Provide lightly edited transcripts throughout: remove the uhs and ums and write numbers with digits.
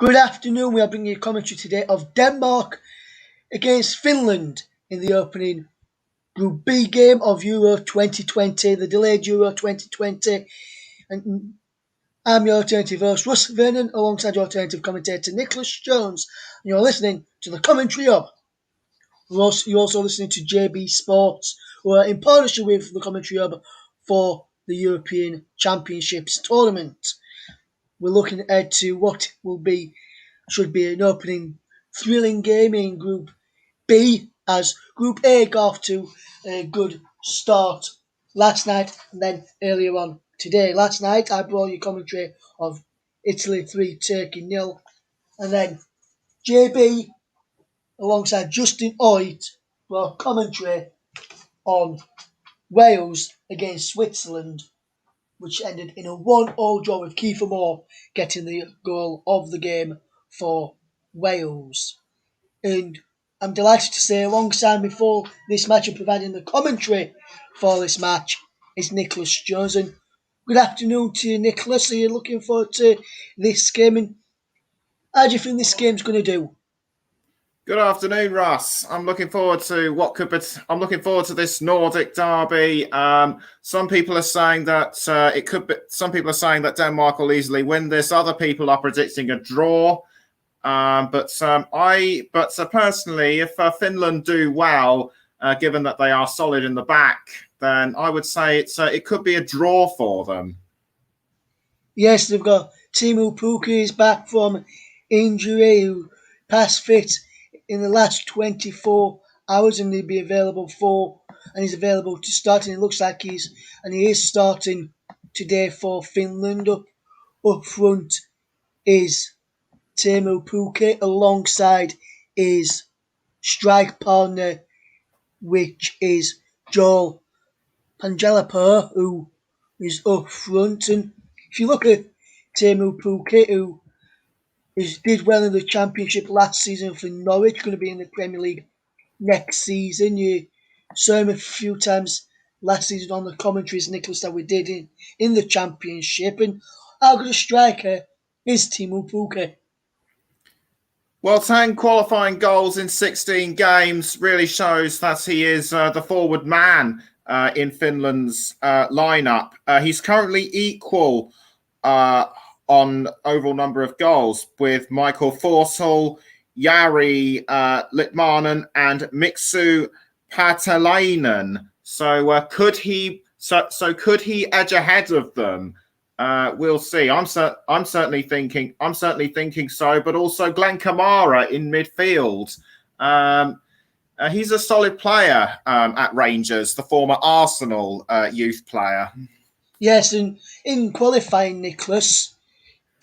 Good afternoon. We are bringing you commentary today of Denmark against Finland in the opening Group B game of Euro 2020, the delayed Euro 2020. And I'm your alternative host, Russ Vernon, alongside your alternative commentator, Nicholas Jones. And you're listening to the Commentary Hub. You're also listening to JB Sports, who are in partnership with the Commentary Hub for the European Championships tournament. We're looking ahead to what should be an opening thrilling game in Group B, as Group A got off to a good start last night and then earlier on today. Last night I brought you commentary of Italy 3, Turkey 0, and then JB alongside Justin Oit brought commentary on Wales against Switzerland, which ended in a 1-all draw with Kiefer Moore getting the goal of the game for Wales. And I'm delighted to say, alongside me for this match and providing the commentary for this match, is Nicholas Jones. And good afternoon to you, Nicholas. Are you looking forward to this game? And how do you think this game's going to do? Good afternoon, Russ. I'm looking forward to I'm looking forward to this Nordic derby. Some people are saying that it could be. Some people are saying that Denmark will easily win this. Other people are predicting a draw. But personally, if Finland do well, given that they are solid in the back, then I would say it could be a draw for them. Yes, they've got Teemu Pukki is back from injury, who passed fit in the last 24 hours, and he'll be available he's available to start, and it looks like he is starting today for Finland. Up front is Teemu Pukki alongside his strike partner, which is Joel Pangelipo, who is up front. And if you look at Teemu Pukki, who did well in the Championship last season for Norwich, going to be in the Premier League next season. You saw him a few times last season on the commentaries, Nicholas, that we did in the Championship. And how good a striker is Teemu Pukki? Well, 10 qualifying goals in 16 games really shows that he is the forward man in Finland's lineup. He's currently equal on overall number of goals with Michael Forsell, Jari Litmanen, and Miksu Patelainen. So could he edge ahead of them? We'll see. I'm certainly thinking so, but also Glenn Kamara in midfield. He's a solid player at Rangers, the former Arsenal youth player. Yes, and in qualifying, Nicholas,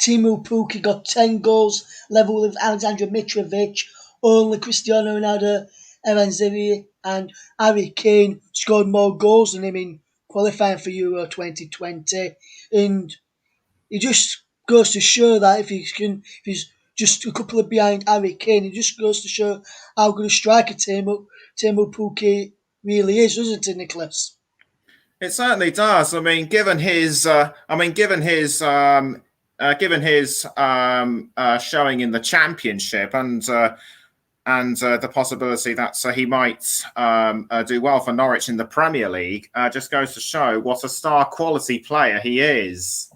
Teemu Pukki got 10 goals, level with Alexander Mitrovic. Only Cristiano Ronaldo, Evan Xavier, and Harry Kane scored more goals than him in qualifying for Euro 2020. And it just goes to show that if he's just a couple of behind Harry Kane, it just goes to show how good a striker Teemu Pukki really is, doesn't it, Nicholas? It certainly does. I mean, given his showing in the Championship and the possibility that he might do well for Norwich in the Premier League, just goes to show what a star quality player he is.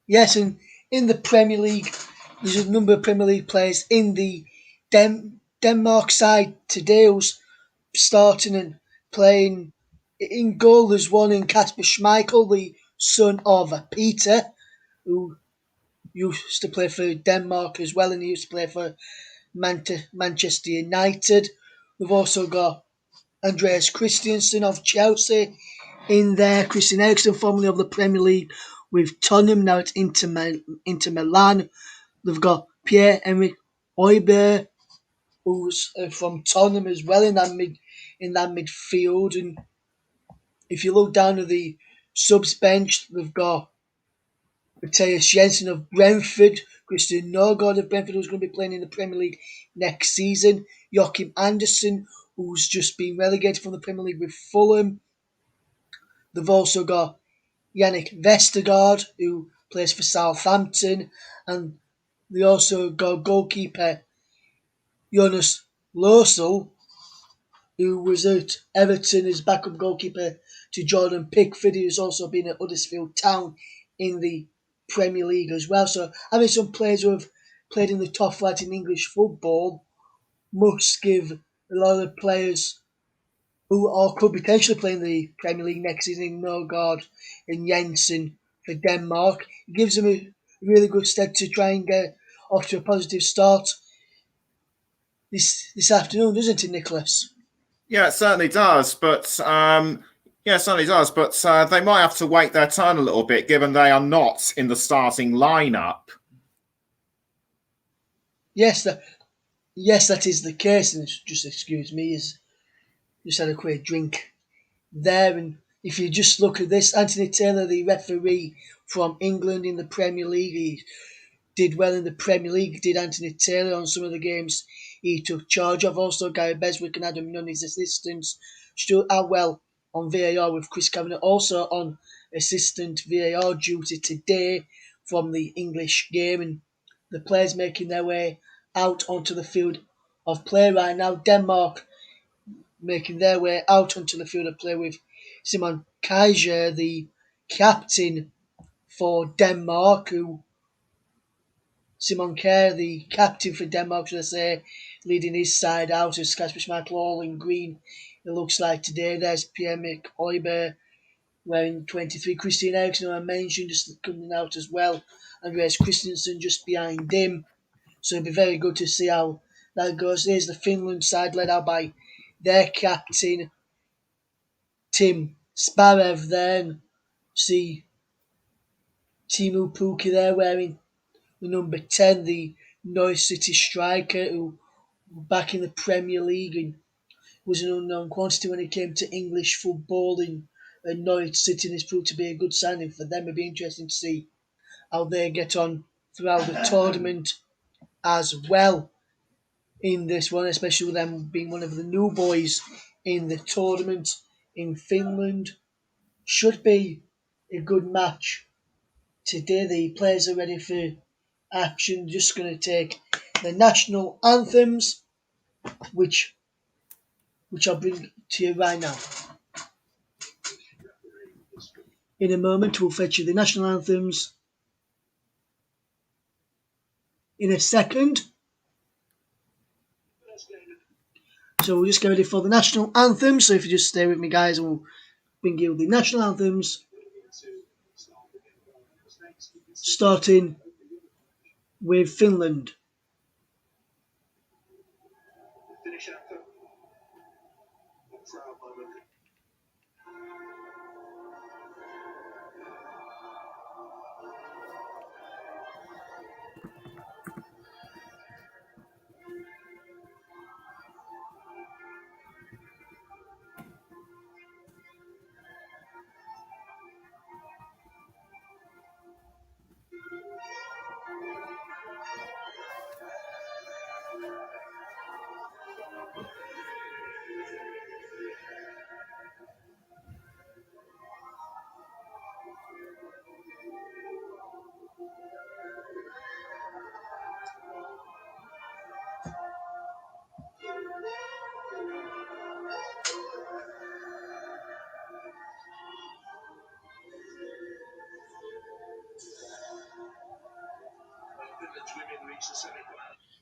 Yes, and in the Premier League, there's a number of Premier League players in the Denmark side today who's starting and playing. In goal, there's one in Kasper Schmeichel, the son of Peter, who used to play for Denmark as well, and he used to play for Manchester United. We've also got Andreas Christensen of Chelsea in there, Christian Eriksen, formerly of the Premier League with Tottenham, now it's Inter Milan. They've got Pierre-Emerick Højbjerg, who's from Tottenham as well in that midfield. And if you look down at the subs bench, they've got Matthias Jensen of Brentford, Christian Norgård of Brentford, who's going to be playing in the Premier League next season, Joachim Andersen, who's just been relegated from the Premier League with Fulham. They've also got Yannick Vestergaard, who plays for Southampton, and They also got goalkeeper Jonas Lorsell, who was at Everton as backup goalkeeper to Jordan Pickford, who's also been at Huddersfield Town in the Premier League as well. So having some players who have played in the top flight in English football must give a lot of players who are could potentially play in the Premier League next season, Norgard and Jensen for Denmark. It gives them a really good step to try and get off to a positive start this afternoon, doesn't it, Nicholas? Yeah, it certainly does. But they might have to wait their turn a little bit, given they are not in the starting lineup. Yes, that is the case. And just excuse me, is just had a quick drink there. And if you just look at this, Anthony Taylor, the referee from England in the Premier League, he did well in the Premier League, did Anthony Taylor on some of the games he took charge of. Also, Gary Beswick and Adam Nunn, his assistants, Stuart Atwell on VAR with Chris Kavanagh, also on assistant VAR duty today from the English game. And the players making their way out onto the field of play right now. Denmark making their way out onto the field of play with Simon Kaiser, the captain for Denmark, who Simon Kerr, the captain for Denmark, should I say, leading his side out as Kasper Schmeichel all in green. It looks like today there's Pierre-Emerick Højbjerg wearing 23. Christian Eriksen, who I mentioned, just coming out as well. Andreas Christensen just behind him. So it'll be very good to see how that goes. There's the Finland side led out by their captain, Tim Sparev. Then see Timu Pukki there wearing the number 10, the Norwich City striker, who back in the Premier League and was an unknown quantity when it came to English football in Norwich City, and it's proved to be a good signing for them. It'd be interesting to see how they get on throughout the tournament as well in this one, especially with them being one of the new boys in the tournament in Finland. Should be a good match today. The players are ready for action. Just going to take the national anthems, which I'll bring to you right now. In a moment, we'll fetch you the national anthems. In a second. So we'll just get ready for the national anthem. So if you just stay with me, guys, we'll bring you the national anthems. Starting with Finland.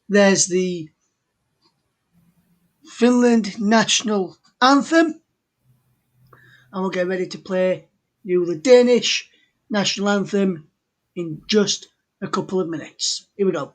There's the Finland national anthem. And we'll get ready to play you the Danish national anthem in just a couple of minutes. Here we go.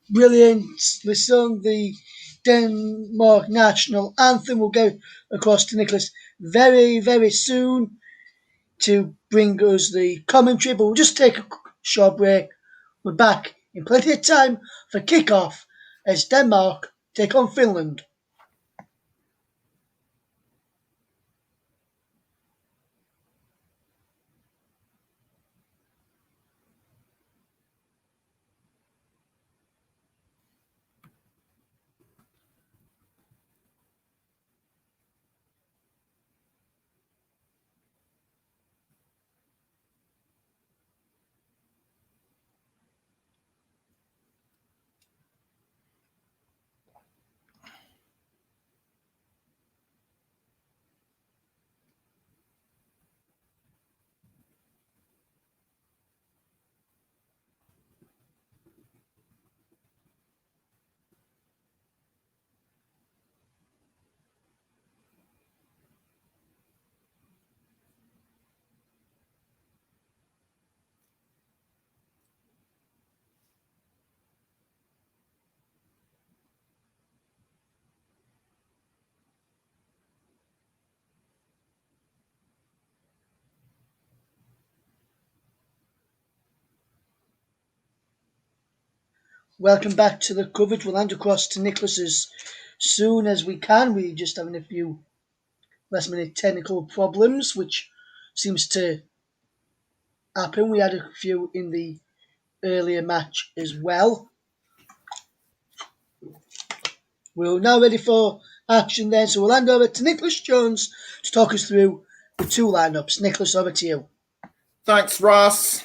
brilliantly sung the Denmark national anthem. We'll go across to Nicholas very, very soon to bring us the commentary, but we'll just take a short break. We're back in plenty of time for kick-off as Denmark take on Finland. Welcome back to the coverage. We'll hand across to Nicholas as soon as we can. We're just having a few last minute technical problems, which seems to happen. We had a few in the earlier match as well. We're now ready for action then, so we'll hand over to Nicholas Jones to talk us through the two lineups. Nicholas, over to you. Thanks, Russ.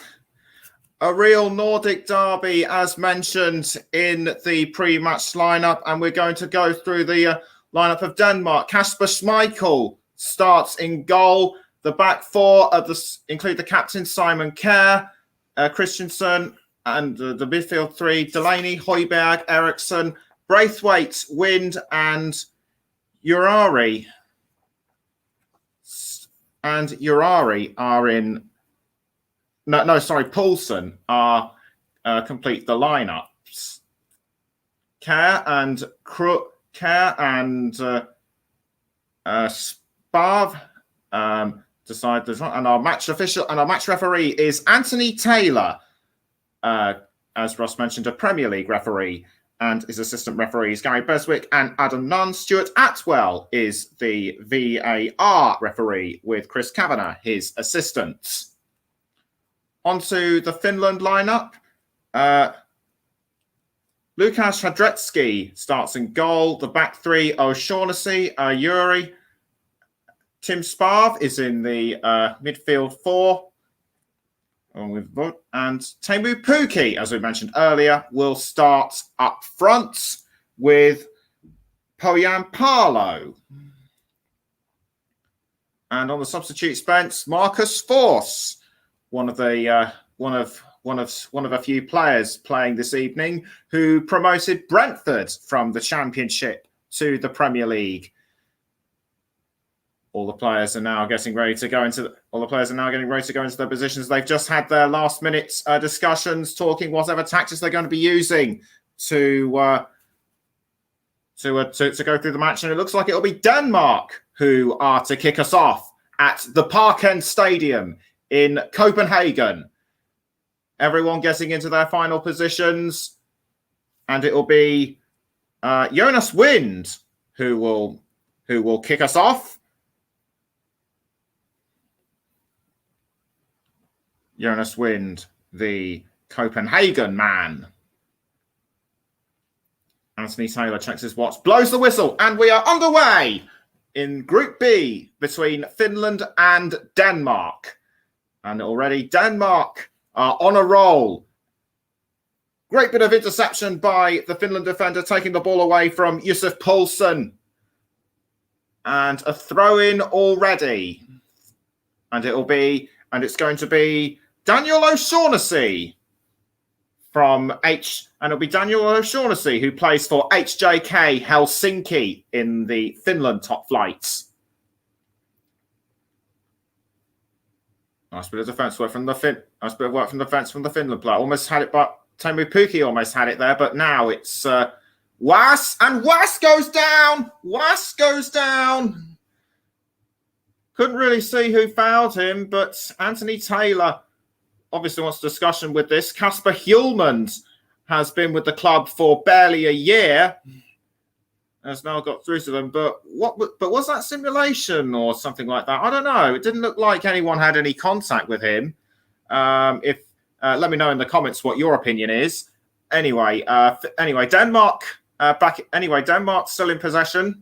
A real Nordic derby, as mentioned in the pre-match lineup, and we're going to go through the lineup of Denmark. Kasper Schmeichel starts in goal. The back four include the captain Simon Kjær, Christensen, and the midfield three: Delaney, Højbjerg, Eriksson, Braithwaite, Wind, and Urari. And Urari are in. Poulsen are complete the lineups. Kjær and Sparv decide this one, and our match referee is Anthony Taylor, as Ross mentioned, a Premier League referee, and his assistant referees Gary Beswick and Adam Nunn. Stuart Atwell is the VAR referee, with Chris Kavanagh his assistant. Onto the Finland lineup. Lukas Hadrecki starts in goal. The back three: O'Shaughnessy, Yuri. Tim Sparv is in the midfield four. And Teemu Pukki, as we mentioned earlier, will start up front with Poyan Palo. And on the substitutes bench, Marcus Forss, one of a few players playing this evening, who promoted Brentford from the Championship to the Premier League. All the players are now getting ready to go into their positions. They've just had their last-minute discussions, talking whatever tactics they're going to be using to go through the match. And it looks like it'll be Denmark who are to kick us off at the Parken Stadium in Copenhagen. Everyone getting into their final positions, and it will be Jonas Wind who will kick us off. Jonas Wind, the Copenhagen man. Anthony Taylor checks his watch, blows the whistle, and we are underway in Group B between Finland and Denmark. And already Denmark are on a roll. Great bit of interception by the Finland defender, taking the ball away from Yusuf Poulsen. And a throw-in already. And it's going to be Daniel O'Shaughnessy and it'll be Daniel O'Shaughnessy, who plays for HJK Helsinki in the Finland top flights. Nice bit of defense work from the Finland player. Almost had it, but Teemu Pukki almost had it there, but now it's Was, and Was goes down. Was goes down. Couldn't really see who fouled him, but Anthony Taylor obviously wants discussion with this. Kasper Hjulmand has been with the club for barely a year. Has now got through to them, but was that simulation or something like that? I don't know. It didn't look like anyone had any contact with him. Let me know in the comments what your opinion is. Anyway, Denmark Denmark still in possession.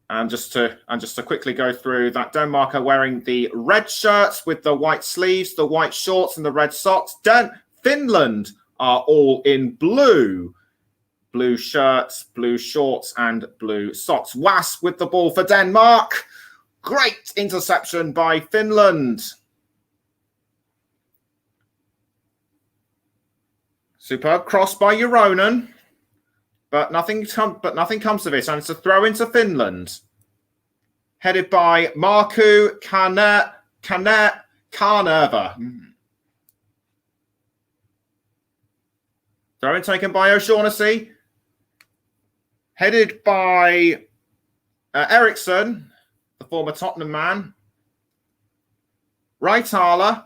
And just to quickly go through that, Denmark are wearing the red shirts with the white sleeves, the white shorts, and the red socks. Finland are all in blue. Blue shirts, blue shorts, and blue socks. Was with the ball for Denmark. Great interception by Finland. Superb cross by Euronen. But nothing comes of it, and it's a throw into Finland. Headed by Markku Kanerva. Throw in taken by O'Shaughnessy. Headed by Eriksson, the former Tottenham man. Raitala.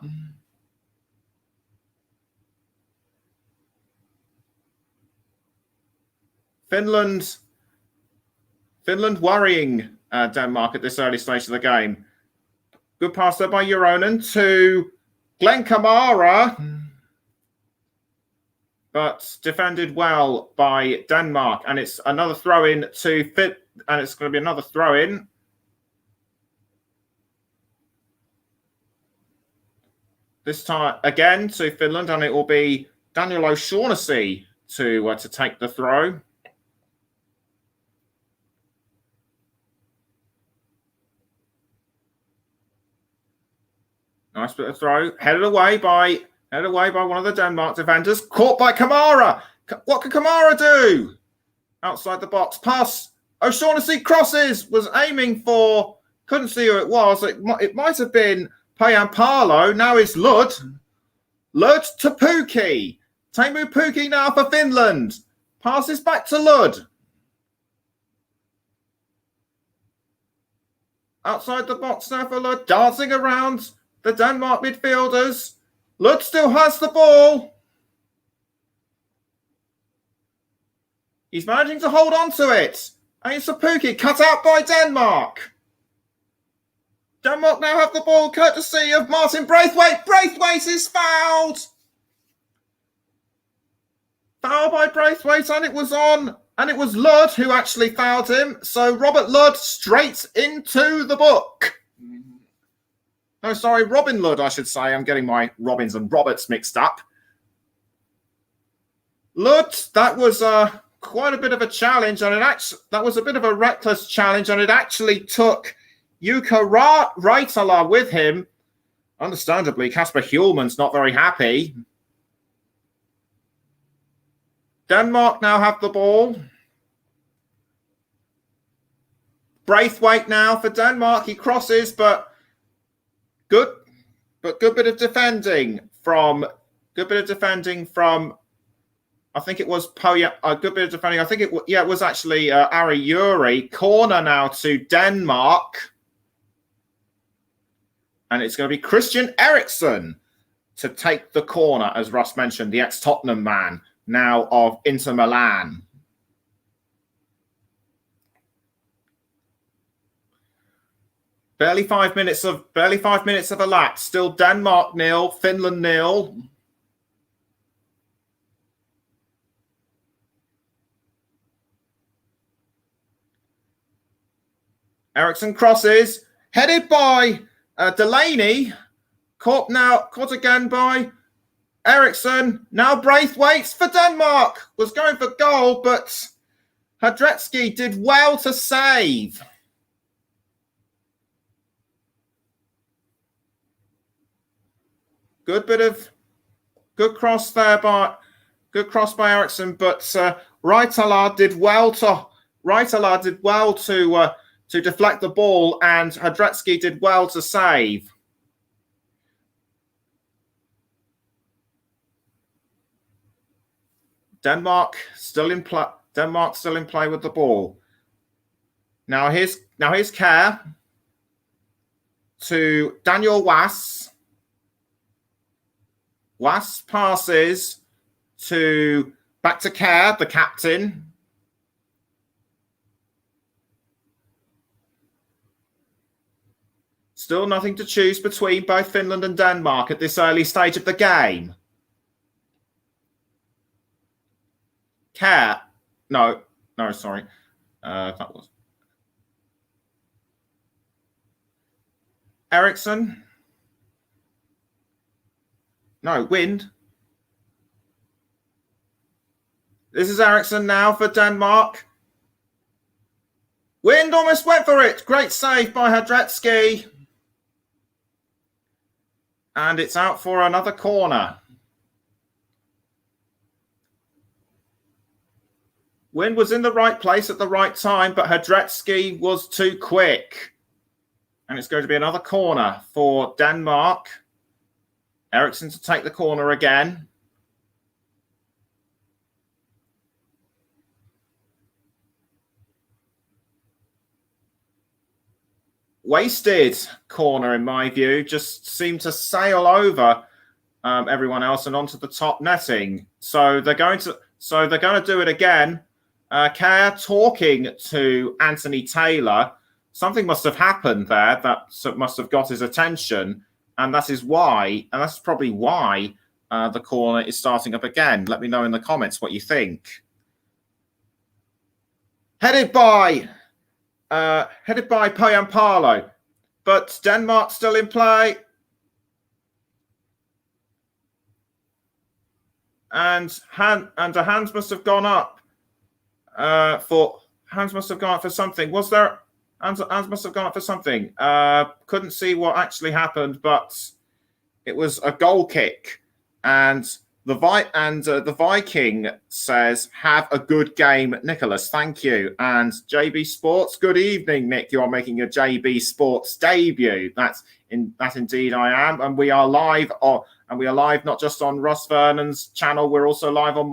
Finland worrying Denmark at this early stage of the game. Good pass there by Euronen to Glenn Kamara. But defended well by Denmark. And it's another throw-in to Fit, and it's going to be another throw-in. This time again to Finland, and it will be Daniel O'Shaughnessy to take the throw. Nice bit of throw. Headed away by one of the Denmark defenders. Caught by Kamara. What can Kamara do? Outside the box. Pass. O'Shaughnessy crosses. Was aiming for. Couldn't see who it was. It might have been Payan Parlo. Now it's Lud. Lud to Pukki. Teemu Pukki now for Finland. Passes back to Lud. Outside the box now for Lud. Dancing around the Denmark midfielders. Lud still has the ball. He's managing to hold on to it. And it's a Pukki cut out by Denmark. Denmark now have the ball courtesy of Martin Braithwaite. Braithwaite is fouled. Foul by Braithwaite, and it was Lud who actually fouled him. So Robert Lud straight into the book. No, sorry, Robin Lud, I should say. I'm getting my Robins and Roberts mixed up. Lud, that was quite a bit of a challenge, and that was a bit of a reckless challenge, and it actually took Jukka Raitala with him. Understandably, Kasper Hjulmand's not very happy. Denmark now have the ball. Braithwaite now for Denmark. He crosses, but good bit of defending from. I think it was Poya. A good bit of defending. I think it was actually Ari Yuri. Corner now to Denmark, and it's going to be Christian Eriksen to take the corner, as Russ mentioned, the ex-Tottenham man, now of Inter Milan. Barely 5 minutes of elapsed. Still Denmark 0, Finland 0. Eriksson crosses, headed by Delaney. Caught again by Eriksson. Now Braithwaite for Denmark. Was going for goal, but Hadretsky did well to save. Good cross by Eriksson, but Raitala did well to deflect the ball, and Hadretsky did well to save. Denmark still in play. Denmark still in play with the ball. Now here's Kjær to Daniel Wass. Wass passes back to Kjær, the captain. Still nothing to choose between both Finland and Denmark at this early stage of the game. Kjær. No, sorry. That was Eriksson. No, Wind. This is Eriksson now for Denmark. Wind almost went for it. Great save by Hadretsky. And it's out for another corner. Wind was in the right place at the right time, but Hadretsky was too quick. And it's going to be another corner for Denmark. Eriksson to take the corner again. Wasted corner, in my view. Just seemed to sail over everyone else and onto the top netting. So they're going to do it again. Kjær talking to Anthony Taylor. Something must have happened there that must have got his attention, and that's probably why the corner is starting up again. Let me know in the comments what you think. Headed by Poyampalo, but Denmark still in play. And a hands must have gone up for something. Was there? Hands must have gone up for something. Couldn't see what actually happened, but it was a goal kick. And the Viking says, "Have a good game, Nicholas." Thank you. And JB Sports, good evening, Nick. You are making your JB Sports debut. That indeed I am, and we are live not just on Ross Vernon's channel. We're also live on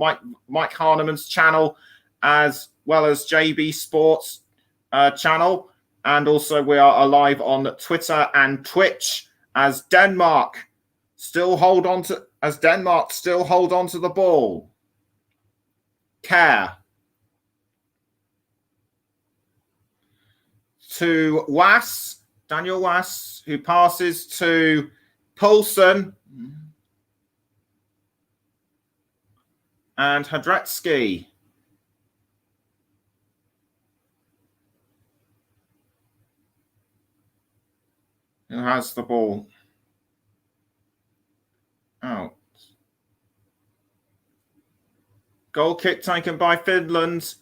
Mike Harneman's channel, as well as JB Sports channel, and also we are live on Twitter and Twitch as Denmark still hold on to the ball. Kjær to Wass, Daniel Wass, who passes to Poulsen and Hadretsky. Who has the ball? Out. Goal kick taken by Finland.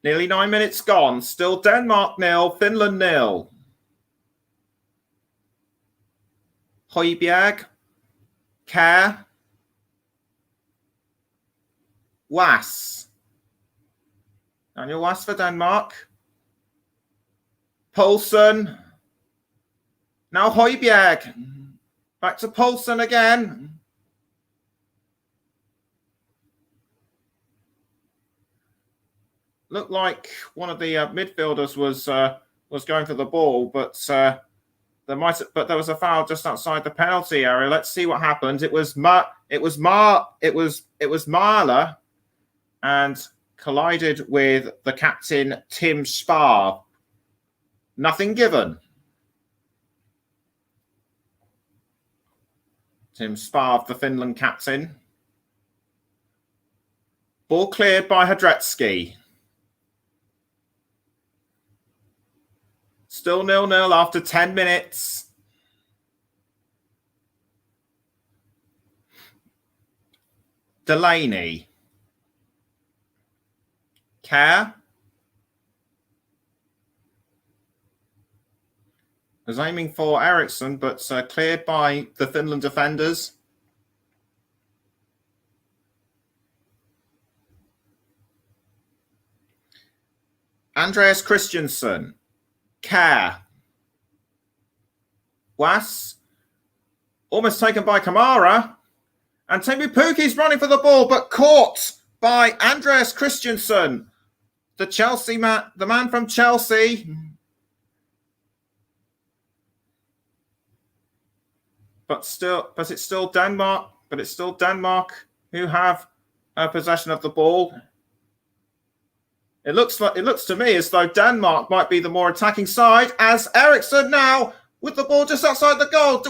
Nearly 9 minutes gone. Still Denmark 0, Finland 0. Højbjerg. Kjær. Wass. Daniel Wass for Denmark. Poulsen. Now Højbjerg. Back to Poulsen again. Looked like one of the midfielders was going for the ball, but there was a foul just outside the penalty area. Let's see what happened. It was Mahler and collided with the captain Tim Spar. Nothing given. Tim Spar, the Finland captain. Ball cleared by Hadretsky. Still 0-0 after 10 minutes. Delaney. Kjær. Was aiming for Eriksson, but cleared by the Finland defenders. Andreas Christensen. Kjær. Wass. Almost taken by Kamara. And Teemu Pukki's running for the ball, but caught by Andreas Christensen, the Chelsea man, the man from Chelsea. But it's still Denmark. But it's still Denmark who have possession of the ball. It looks to me as though Denmark might be the more attacking side, as Eriksson now with the ball just outside the goal.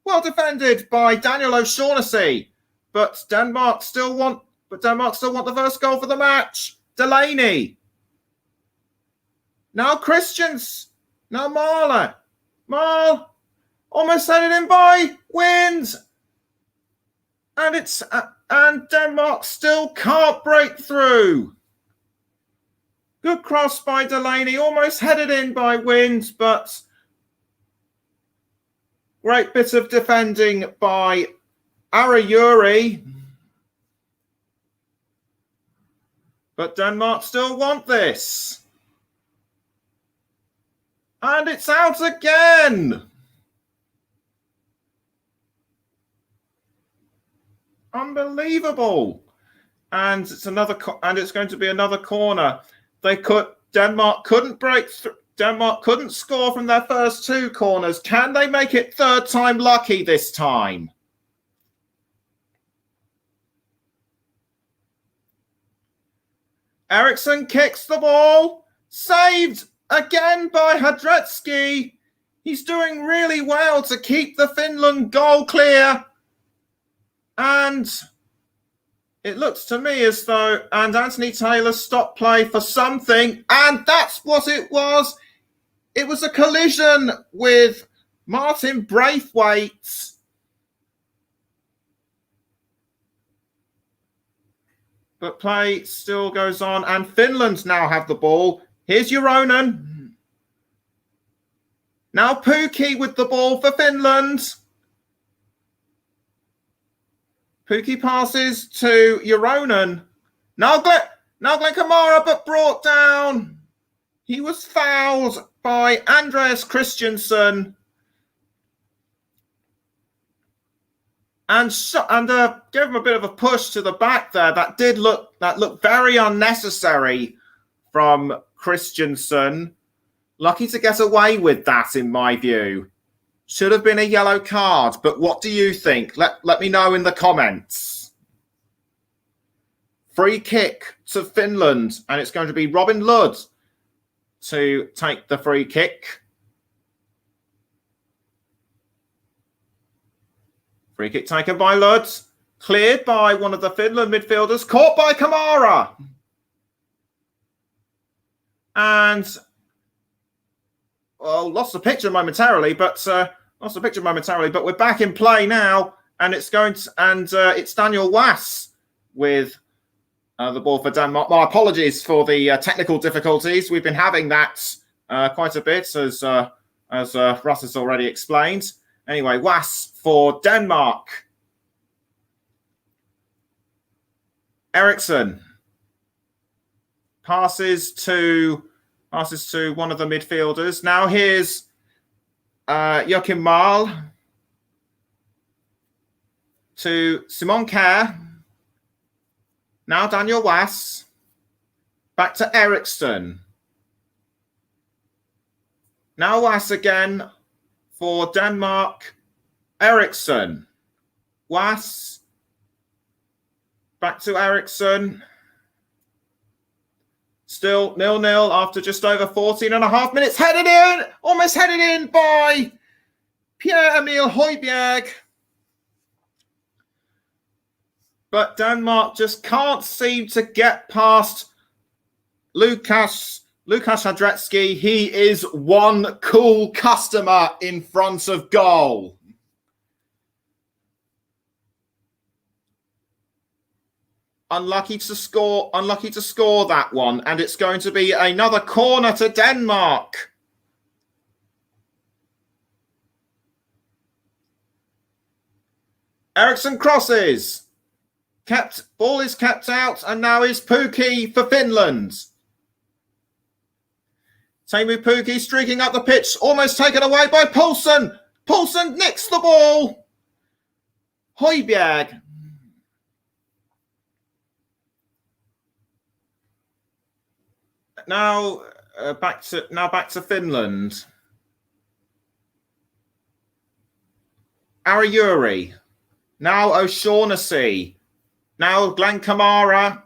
Well defended by Daniel O'Shaughnessy. But Denmark still want the first goal for the match. Delaney. Now Christians. Now Marler. Almost headed in by Wins. And Denmark still can't break through. Good cross by Delaney, almost headed in by Wins, but great bit of defending by Arayuri. But Denmark still want this. And it's out again. Unbelievable. And it's going to be another corner. Denmark couldn't break through. Denmark couldn't score from their first two corners. Can they make it third time lucky this time? Eriksson kicks the ball. Saved again by Hadretsky. He's doing really well to keep the Finland goal clear. And it looks to me as though, and Anthony Taylor stopped play for something, and that's what it was. It was a collision with Martin Braithwaite. But play still goes on, and Finland now have the ball. Here's Euronen. Now Pukki with the ball for Finland. Pukki passes to Euronen. Now Glenn Kamara, but brought down. He was fouled by Andreas Christensen. And gave him a bit of a push to the back there. That looked very unnecessary from Christensen. Lucky to get away with that, in my view. Should have been a yellow card, but what do you think? Let me know in the comments. Free kick to Finland, and it's going to be Robin Ludd to take the free kick. Free kick taken by Ludd, cleared by one of the Finland midfielders, caught by Kamara. And lost the picture momentarily, but we're back in play now, and it's Daniel Wass with the ball for Denmark. My apologies for the technical difficulties. We've been having that quite a bit, as Russ has already explained. Anyway, Wass for Denmark. Eriksson passes to one of the midfielders. Now here's Joachim Mahl to Simon Kjær. Now Daniel Wass. Back to Eriksson. Now Wass again for Denmark. Eriksson. Wass. Back to Eriksson. Still 0-0 after just over 14 and a half minutes. Almost headed in by Pierre-Emil Højbjerg. But Denmark just can't seem to get past Lukas Hadretsky. He is one cool customer in front of goal. Unlucky to score that one, and it's going to be another corner to Denmark. Eriksson crosses. Ball is kept out, and now is Pukki for Finland. Teemu Pukki streaking up the pitch, almost taken away by Poulsen. Poulsen nicks the ball. Højbjerg. Now back to Finland. Arajuri. Now O'Shaughnessy. Now Glenn Kamara.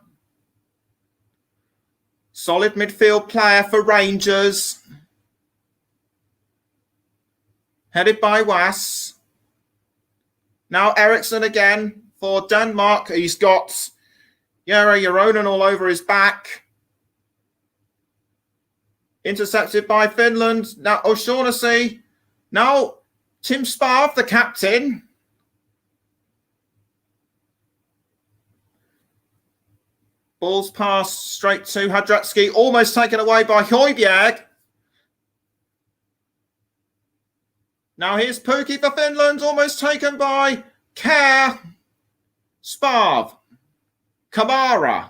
Solid midfield player for Rangers. Headed by Was. Now Eriksson again for Denmark. He's got Jere Joronen all over his back. Intercepted by Finland. Now O'Shaughnessy. Now Tim Sparv, the captain. Ball's passed straight to Hadratsky, almost taken away by Højbjerg. Now here's Pukki for Finland, almost taken by Kjær. Sparv. Kamara.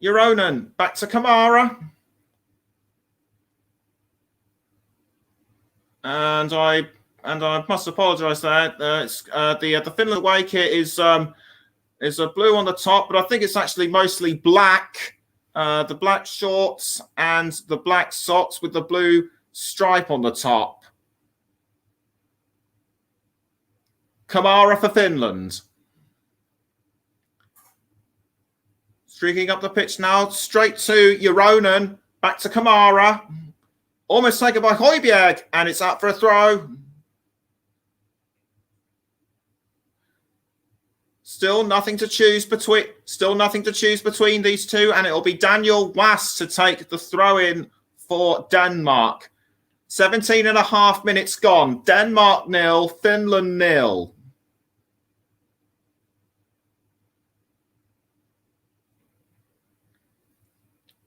Joronen, back to Kamara. And I must apologise there. The Finland away kit is a blue on the top, but I think it's actually mostly black. The black shorts and the black socks with the blue stripe on the top. Kamara for Finland. Streaking up the pitch now, straight to Joronen, back to Kamara. Almost taken by Højbjerg, and it's up for a throw. Still nothing to choose between these two, and it'll be Daniel Was to take the throw-in for Denmark. 17 and a half minutes gone. Denmark 0, Finland 0.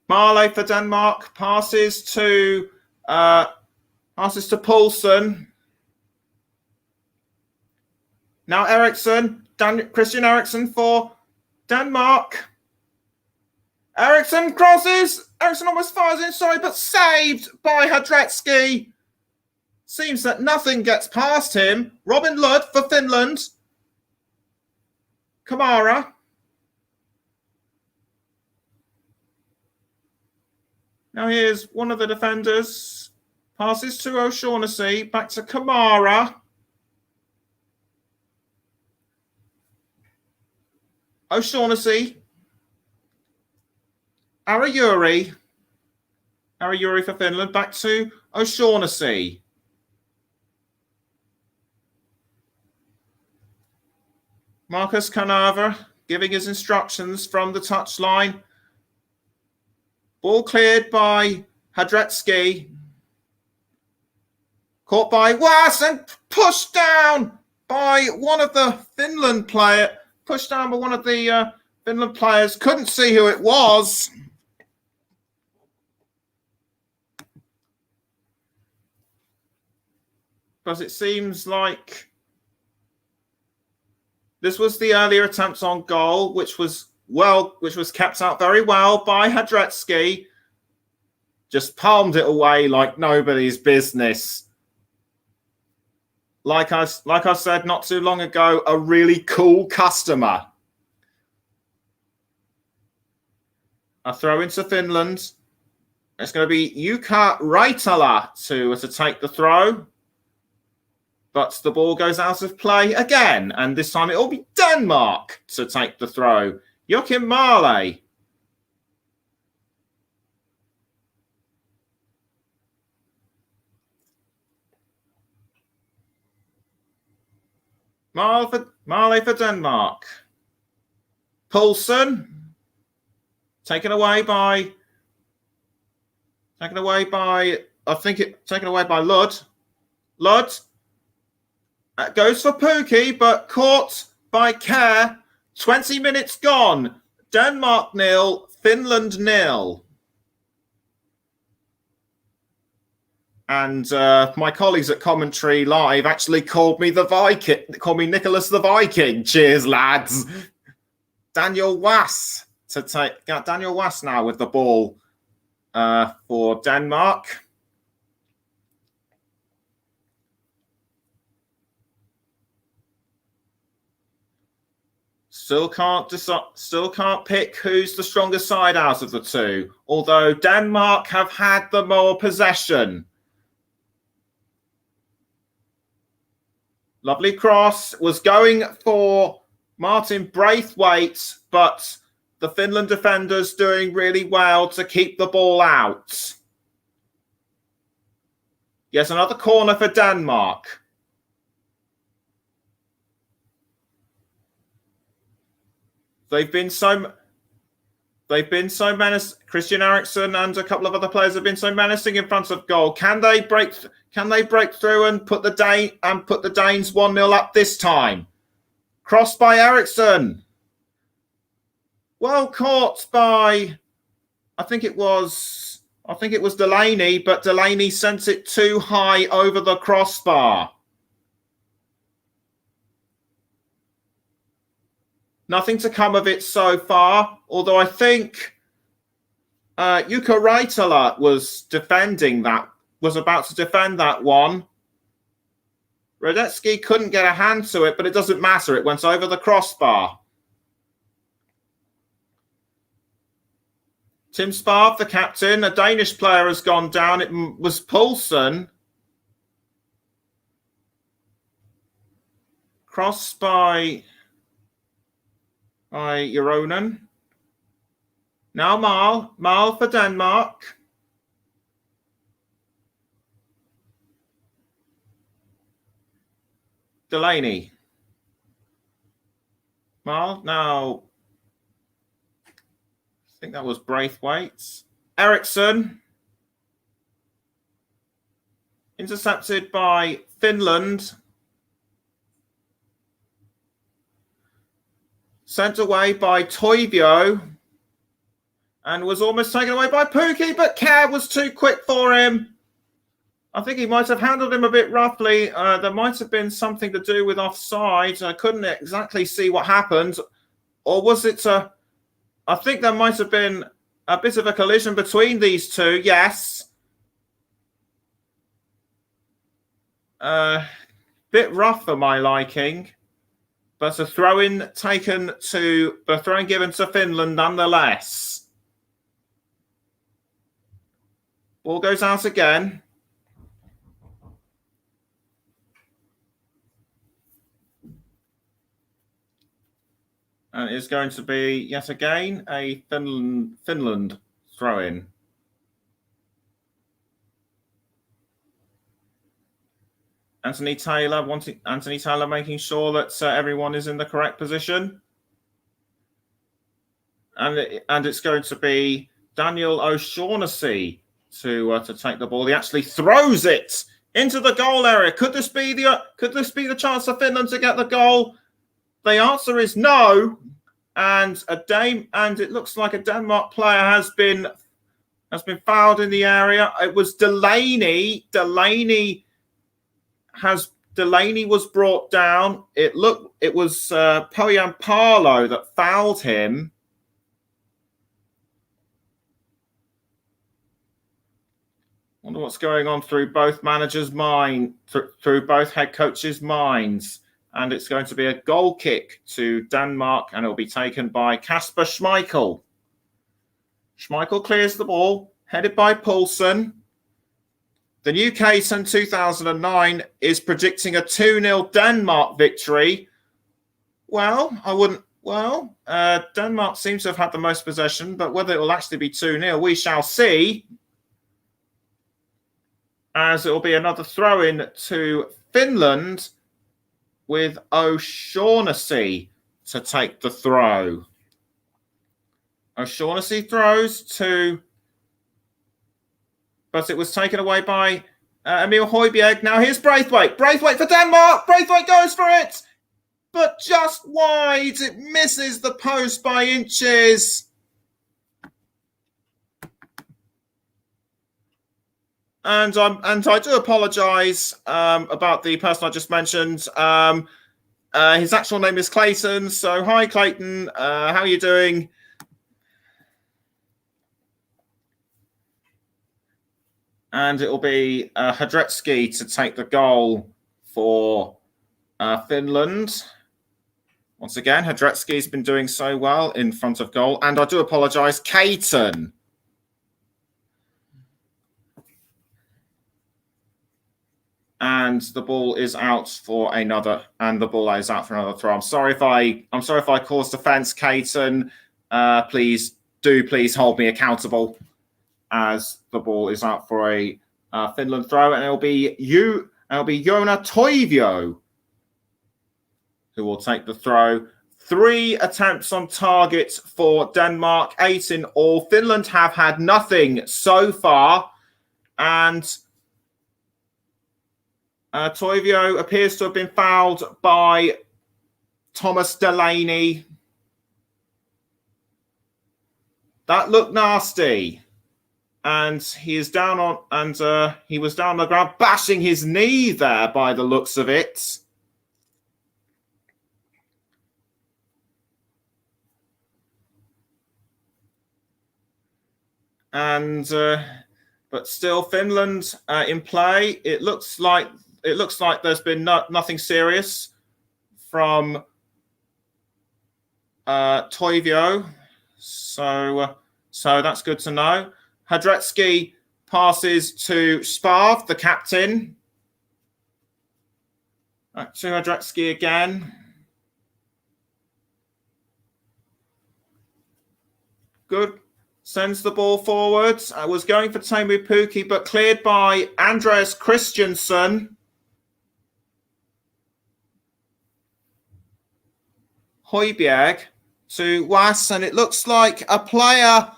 Marley for Denmark passes to Poulsen. Now Eriksson, Christian Eriksson for Denmark. Eriksson crosses. Eriksson almost fires inside, but saved by Hadratsky. Seems that nothing gets past him. Robin Lund for Finland. Kamara. Now here's one of the defenders. Passes to O'Shaughnessy. Back to Kamara. O'Shaughnessy. Arajuri for Finland. Back to O'Shaughnessy. Marcus Canava giving his instructions from the touchline. Ball cleared by Hadratsky. Caught by Was and pushed down by one of the Finland players. Pushed down by one of the Finland players. Couldn't see who it was. Because it seems like this was the earlier attempt on goal, which was kept out very well by Hadratsky. Just palmed it away like nobody's business. Like I said not too long ago, a really cool customer. A throw into Finland. It's going to be Jukka Raitala to take the throw. But the ball goes out of play again. And this time it will be Denmark to take the throw. Joachim Marley. Marley for Denmark. Poulsen. Taken away by Lud. Lud. Goes for Pukki, but caught by Kjær. 20 minutes gone. Denmark 0, Finland 0. And my colleagues at Commentary Live actually called me Nicholas the Viking. Cheers, lads. Daniel Was now with the ball for Denmark. Still can't pick who's the strongest side out of the two, although Denmark have had the more possession. Lovely cross, was going for Martin Braithwaite, but the Finland defenders doing really well to keep the ball out. Yes, another corner for Denmark. They've been so menacing. Christian Eriksen and a couple of other players have been so menacing in front of goal. Can they break through and put the Danes 1-0 up this time? Crossed by Eriksen. Well caught by I think it was Delaney, but Delaney sent it too high over the crossbar. Nothing to come of it so far, although I think Jukka Raitala was about to defend that one. Radetzky couldn't get a hand to it, but it doesn't matter. It went over the crossbar. Tim Sparv, the captain, a Danish player, has gone down. It was Poulsen. Crossed by Euronen. Now Mal for Denmark. Delaney. Mal, now I think that was Braithwaite. Eriksen. Intercepted by Finland. Sent away by Toivio. And was almost taken away by Pukki, but Kerr was too quick for him. I think he might have handled him a bit roughly. There might have been something to do with offside. I couldn't exactly see what happened. Or was it I think there might have been a bit of a collision between these two, yes. Bit rough for my liking. But a throw-in given to Finland nonetheless. Ball goes out again. And it's going to be, yet again, a Finland throw-in. Anthony Taylor making sure that everyone is in the correct position. And it's going to be Daniel O'Shaughnessy to take the ball. He actually throws it into the goal area. Could this be the chance for Finland to get the goal? The answer is no. And it looks like a Denmark player has been fouled in the area. It was Delaney. Delaney was brought down. It was Poyampalo that fouled him. Wonder what's going on through both managers' mind, through both head coaches' minds. And it's going to be a goal kick to Denmark, and it'll be taken by Kasper Schmeichel. Schmeichel clears the ball, headed by Poulsen. The new case in 2009 is predicting a 2-0 Denmark victory. Denmark seems to have had the most possession, but whether it will actually be 2-0, we shall see. As it will be another throw-in to Finland with O'Shaughnessy to take the throw. O'Shaughnessy throws but it was taken away by Emil Højbjerg. Now here's Braithwaite. Braithwaite for Denmark. Braithwaite goes for it, but just wide. It misses the post by inches. And I do apologise about the person I just mentioned. His actual name is Clayton. So hi, Clayton. How are you doing? And it will be Hadretsky to take the goal for Finland. Once again, Hadretsky's been doing so well in front of goal. And I do apologise, Caton. And the ball is out for another, throw. I'm sorry if I caused offence, Caton. Please hold me accountable, as the ball is out for a Finland throw, and it'll be Joona Toivio who will take the throw. 3 attempts on target for Denmark, 8 in all. Finland have had nothing so far, and Toivio appears to have been fouled by Thomas Delaney. That looked nasty. And he is down on, he was down on the ground, bashing his knee there by the looks of it. And but still, Finland in play. It looks like there's been nothing serious from Toivio. So that's good to know. Hadretsky passes to Sparv, the captain. Back to Hadretsky again. Good. Sends the ball forwards. I was going for Teemu Pukki, but cleared by Andreas Christiansen. Højbjerg to Was, and it looks like a player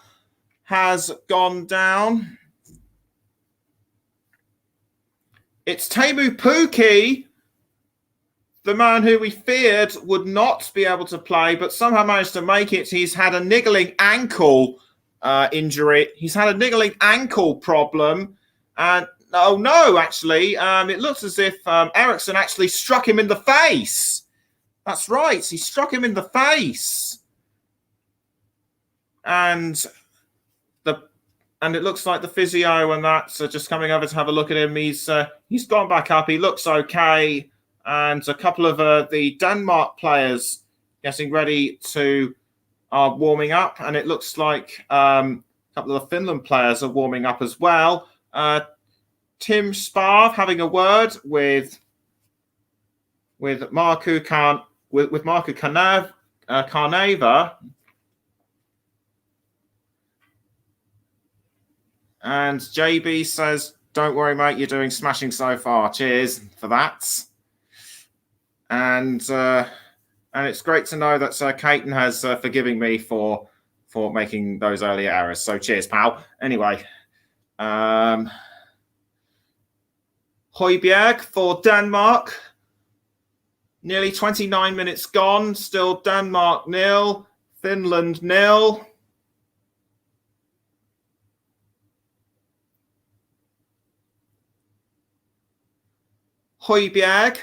has gone down. It's Teemu Pukki, the man who we feared would not be able to play, but somehow managed to make it. He's had a niggling ankle injury. He's had a niggling ankle problem. And oh no, actually, it looks as if Eriksson actually struck him in the face. That's right, he struck him in the face. And it looks like the physio and that's just coming over to have a look at him. He's gone back up. He looks okay. And a couple of the Denmark players getting ready to are warming up. And it looks like a couple of the Finland players are warming up as well. Tim Sparv having a word with Markku Karneva. And JB says, "Don't worry, mate. You're doing smashing so far. Cheers for that." And it's great to know that Caton has forgiven me for making those earlier errors. So cheers, pal. Anyway, Højbjerg for Denmark. Nearly 29 minutes gone. Still Denmark 0, Finland 0. Højbjerg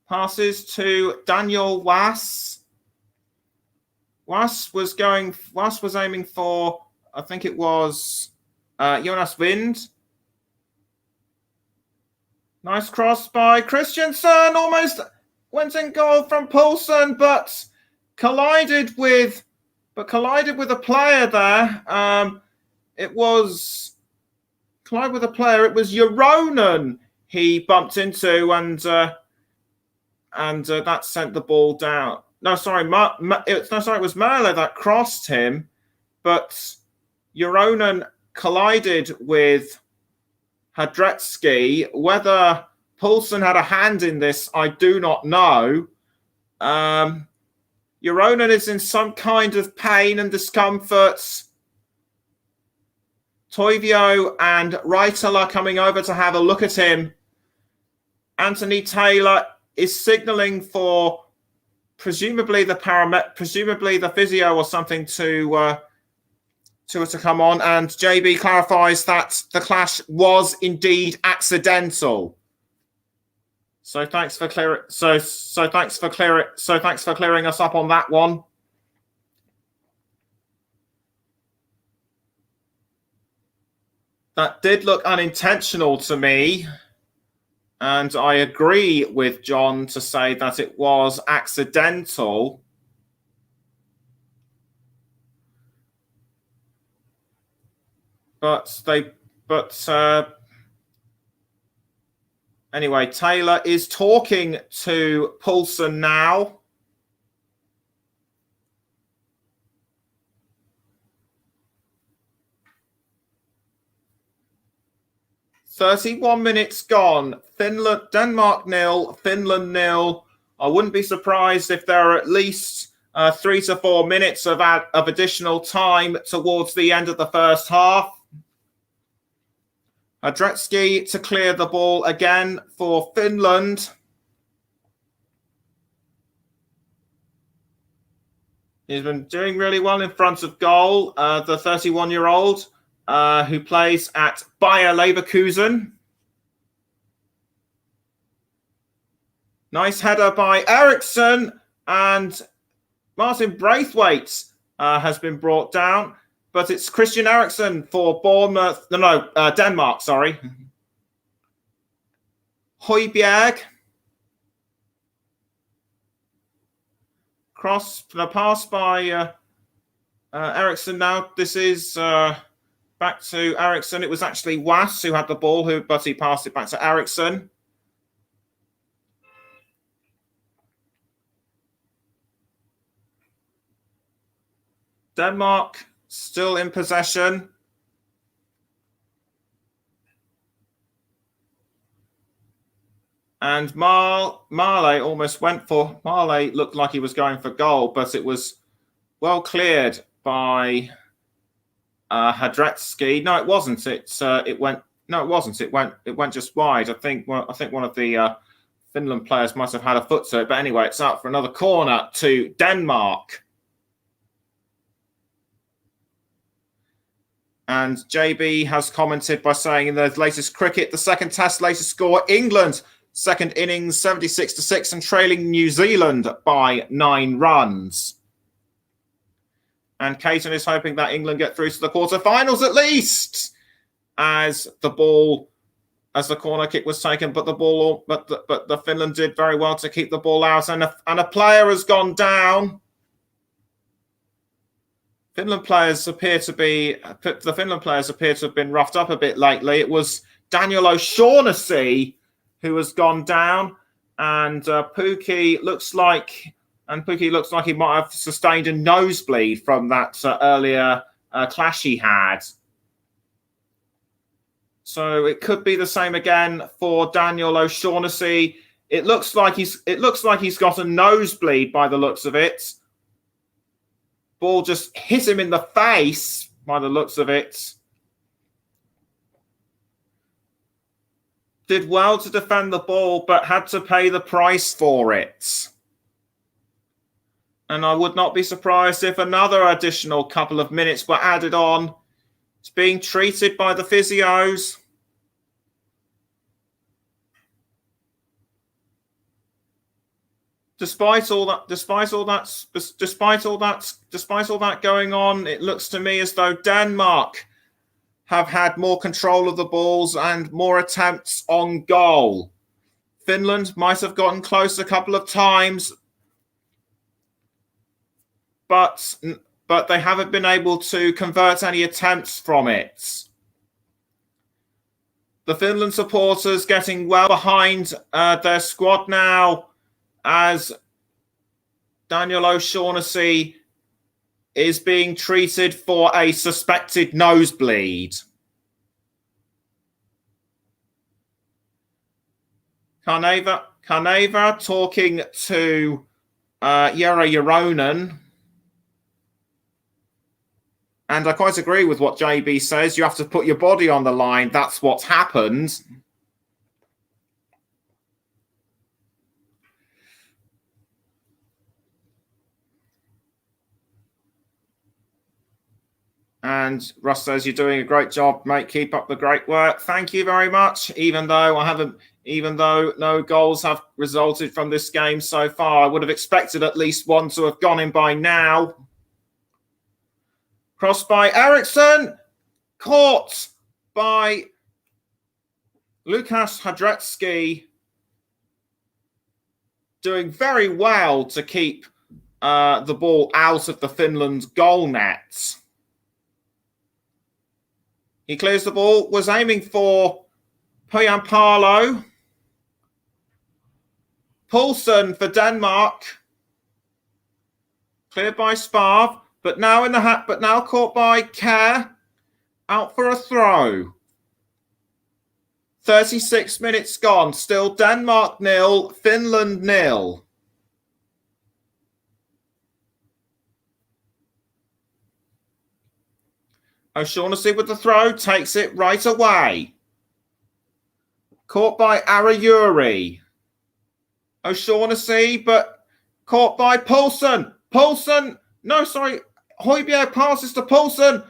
passes to Daniel Was. Was was aiming for, I think it was Jonas Wind. Nice cross by Christiansen. Almost went in goal from Poulsen, but collided with a player there. It was Joronen he bumped into, and that sent the ball down. No, sorry, it was Merle that crossed him, but Joronen collided with Hadretsky. Whether Poulsen had a hand in this, I do not know. Joronen is in some kind of pain and discomfort. Toivio and Reitel are coming over to have a look at him. Anthony Taylor is signalling for presumably the physio or something to come on, and JB clarifies that the clash was indeed accidental. So thanks for clearing us up on that one. That did look unintentional to me. And I agree with John to say that it was accidental. Anyway, Taylor is talking to Poulsen now. "31 minutes gone. Denmark 0, Finland 0. I wouldn't be surprised if there are at least 3 to 4 minutes of additional time towards the end of the first half." Hadrecki to clear the ball again for Finland. He's been doing really well in front of goal, the 31-year-old who plays at Bayer Leverkusen. Nice header by Eriksson, and Martin Braithwaite has been brought down, but it's Christian Eriksen for Bournemouth. Denmark, sorry. Højbjerg. Pass by Eriksson now. This is back to Eriksson. It was actually Wass who had the ball, but he passed it back to Eriksson. Denmark still in possession. And Marley almost went for... Marley looked like he was going for goal, but it was well cleared by Hadrecki. No, it wasn't. It went... No, it wasn't. It went just wide. I think one of the Finland players must have had a foot to it. But anyway, it's out for another corner to Denmark. And JB has commented by saying in the latest cricket, the second test latest score, England, second innings 76-6 and trailing New Zealand by 9 runs. And Caton is hoping that England get through to the quarterfinals at least, as the corner kick was taken, but the Finland did very well to keep the ball out, and a player has gone down. The Finland players appear to have been roughed up a bit lately. It was Daniel O'Shaughnessy who has gone down, and Pukki looks like he might have sustained a nosebleed from that earlier clash he had. So it could be the same again for Daniel O'Shaughnessy. It looks like he's got a nosebleed by the looks of it. Ball just hit him in the face by the looks of it. Did well to defend the ball, but had to pay the price for it. And I would not be surprised if another additional couple of minutes were added on. It's being treated by the physios. Despite all that going on, it looks to me as though Denmark have had more control of the balls and more attempts on goal. Finland might have gotten close a couple of times, but they haven't been able to convert any attempts from it. The Finland supporters getting well behind their squad now, as Daniel O'Shaughnessy is being treated for a suspected nosebleed. Carneva talking to Jere Joronen. And I quite agree with what JB says. You have to put your body on the line. That's what's happened. And Russ says, you're doing a great job, mate. Keep up the great work. Thank you very much. Even though no goals have resulted from this game so far, I would have expected at least one to have gone in by now. Crossed by Eriksson. Caught by Lukas Hadrecki. doing very well to keep the ball out of the Finland goal net. He clears the ball, was aiming for Poyampalo. Poulsen for Denmark. Cleared by Sparv, but now caught by Kerr. Out for a throw. 36 minutes gone. Still Denmark 0, Finland 0. O'Shaughnessy with the throw, takes it right away. Caught by Arayuri. O'Shaughnessy, but caught by Poulsen. Højbjerg passes to Poulsen.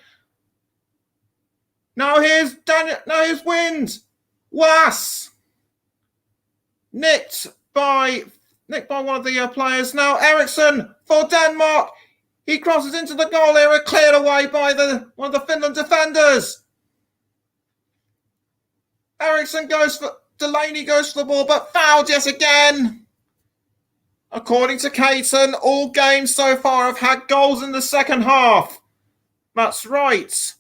Now here's Wind. Was nicked by one of the players. Now Eriksson for Denmark. He crosses into the goal area, cleared away by one of the Finland defenders. Delaney goes for the ball, but fouled yet again. According to Caton, all games so far have had goals in the second half. That's right.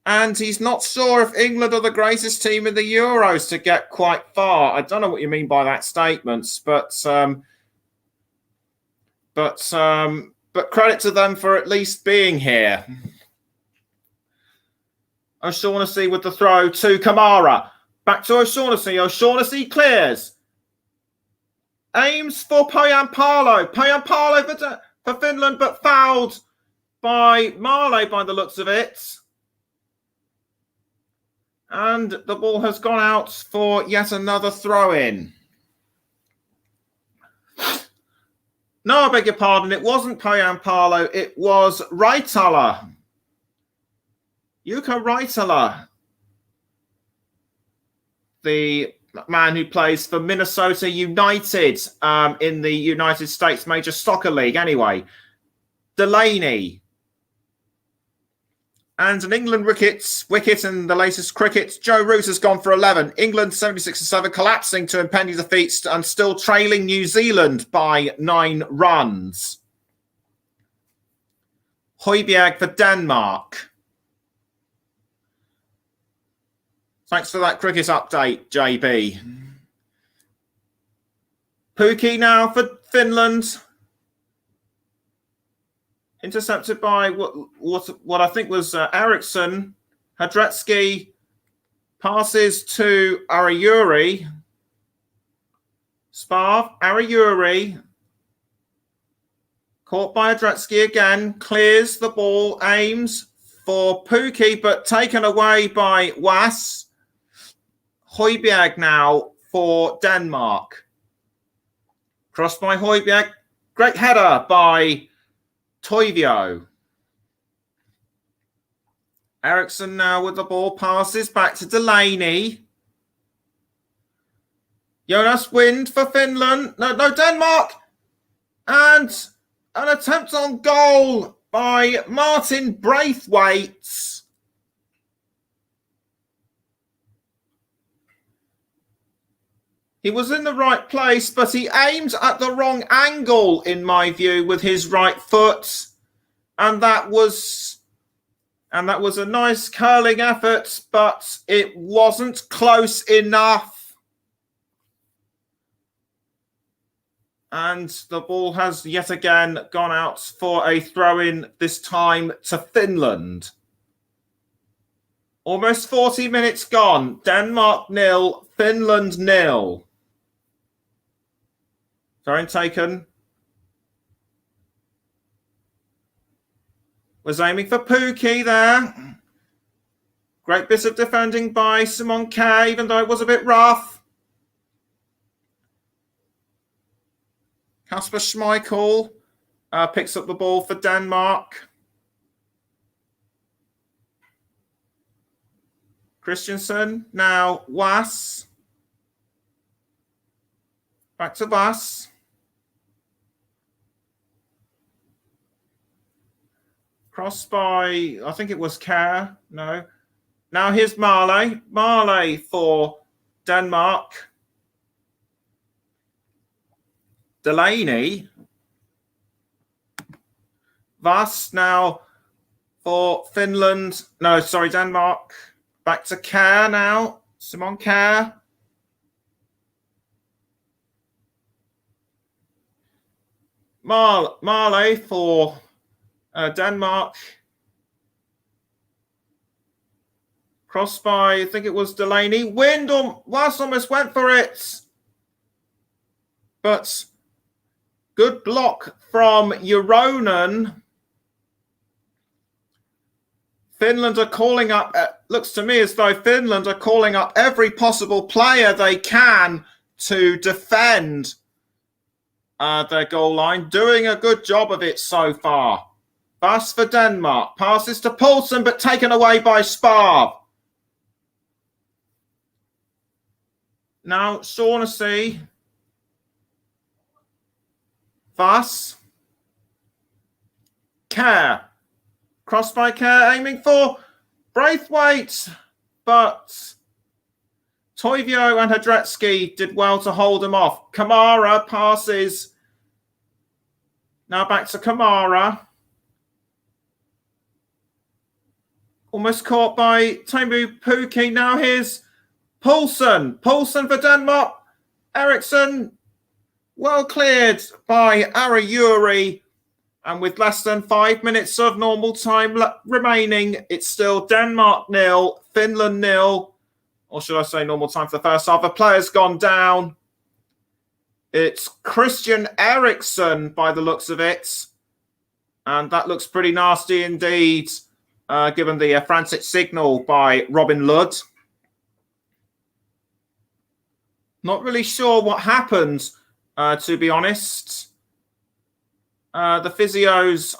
And he's not sure if England are the greatest team in the Euros to get quite far. I don't know what you mean by that statement, but credit to them for at least being here. O'Shaughnessy with the throw to Kamara. Back to O'Shaughnessy. O'Shaughnessy clears. Aims for Poyampalo. Poyampalo for Finland, but fouled by Marley by the looks of it. And the ball has gone out for yet another throw-in. No, I beg your pardon. It wasn't Poyampalo. It was Raitala. Jukka Raitala. The man who plays for Minnesota United in the United States Major Soccer League. Anyway, Delaney. And an England wicket in the latest cricket. Joe Root has gone for 11. England 76-7, collapsing to impending defeats and still trailing New Zealand by 9 runs. Højbjerg for Denmark. Thanks for that cricket update, JB. Pukki now for Finland. Intercepted by what I think was Eriksson. Hadretsky passes to Arayuri. Sparv, Arayuri. Caught by Hadretsky again. Clears the ball, aims for Pukki, but taken away by Was. Højbjerg now for Denmark. Crossed by Højbjerg. Great header by Toivio. Eriksson now with the ball, passes back to Delaney. Jonas Wind for Finland. No, Denmark. And an attempt on goal by Martin Braithwaite. He was in the right place, but he aimed at the wrong angle, in my view, with his right foot. And that was a nice curling effort, but it wasn't close enough. And the ball has yet again gone out for a throw-in, this time to Finland. Almost 40 minutes gone. Denmark 0, Finland 0. Throw-in taken. Was aiming for Pukki there. Great bit of defending by Simon K, even though it was a bit rough. Kasper Schmeichel picks up the ball for Denmark. Christensen, now Was. Back to Was. Crossed by, I think it was Kerr. No. Now here's Marley. Marley for Denmark. Delaney. Vass now for Finland. No, sorry, Denmark. Back to Kjær now. Simon Kjær. Marley for Denmark. Cross by, I think it was Delaney. Vass almost went for it. But good block from Euronen. Finland are calling up, looks to me as though Finland are calling up every possible player they can to defend their goal line. Doing a good job of it so far. Vass for Denmark. Passes to Poulsen, but taken away by Sparv. Now, Shaughnessy. Vass. Kjær. Cross by Kjær, aiming for Braithwaite. But Toivio and Hadretsky did well to hold him off. Kamara passes. Now back to Kamara. Almost caught by Teemu Pukki. Now here's Poulsen. Poulsen for Denmark. Eriksson well cleared by Arayuri. And with less than 5 minutes of normal time remaining, it's still Denmark 0, Finland 0. Or should I say normal time for the first half? A player's gone down. It's Christian Eriksson by the looks of it. And that looks pretty nasty indeed, given the frantic signal by Robin Ludd. Not really sure what happened, to be honest. The physios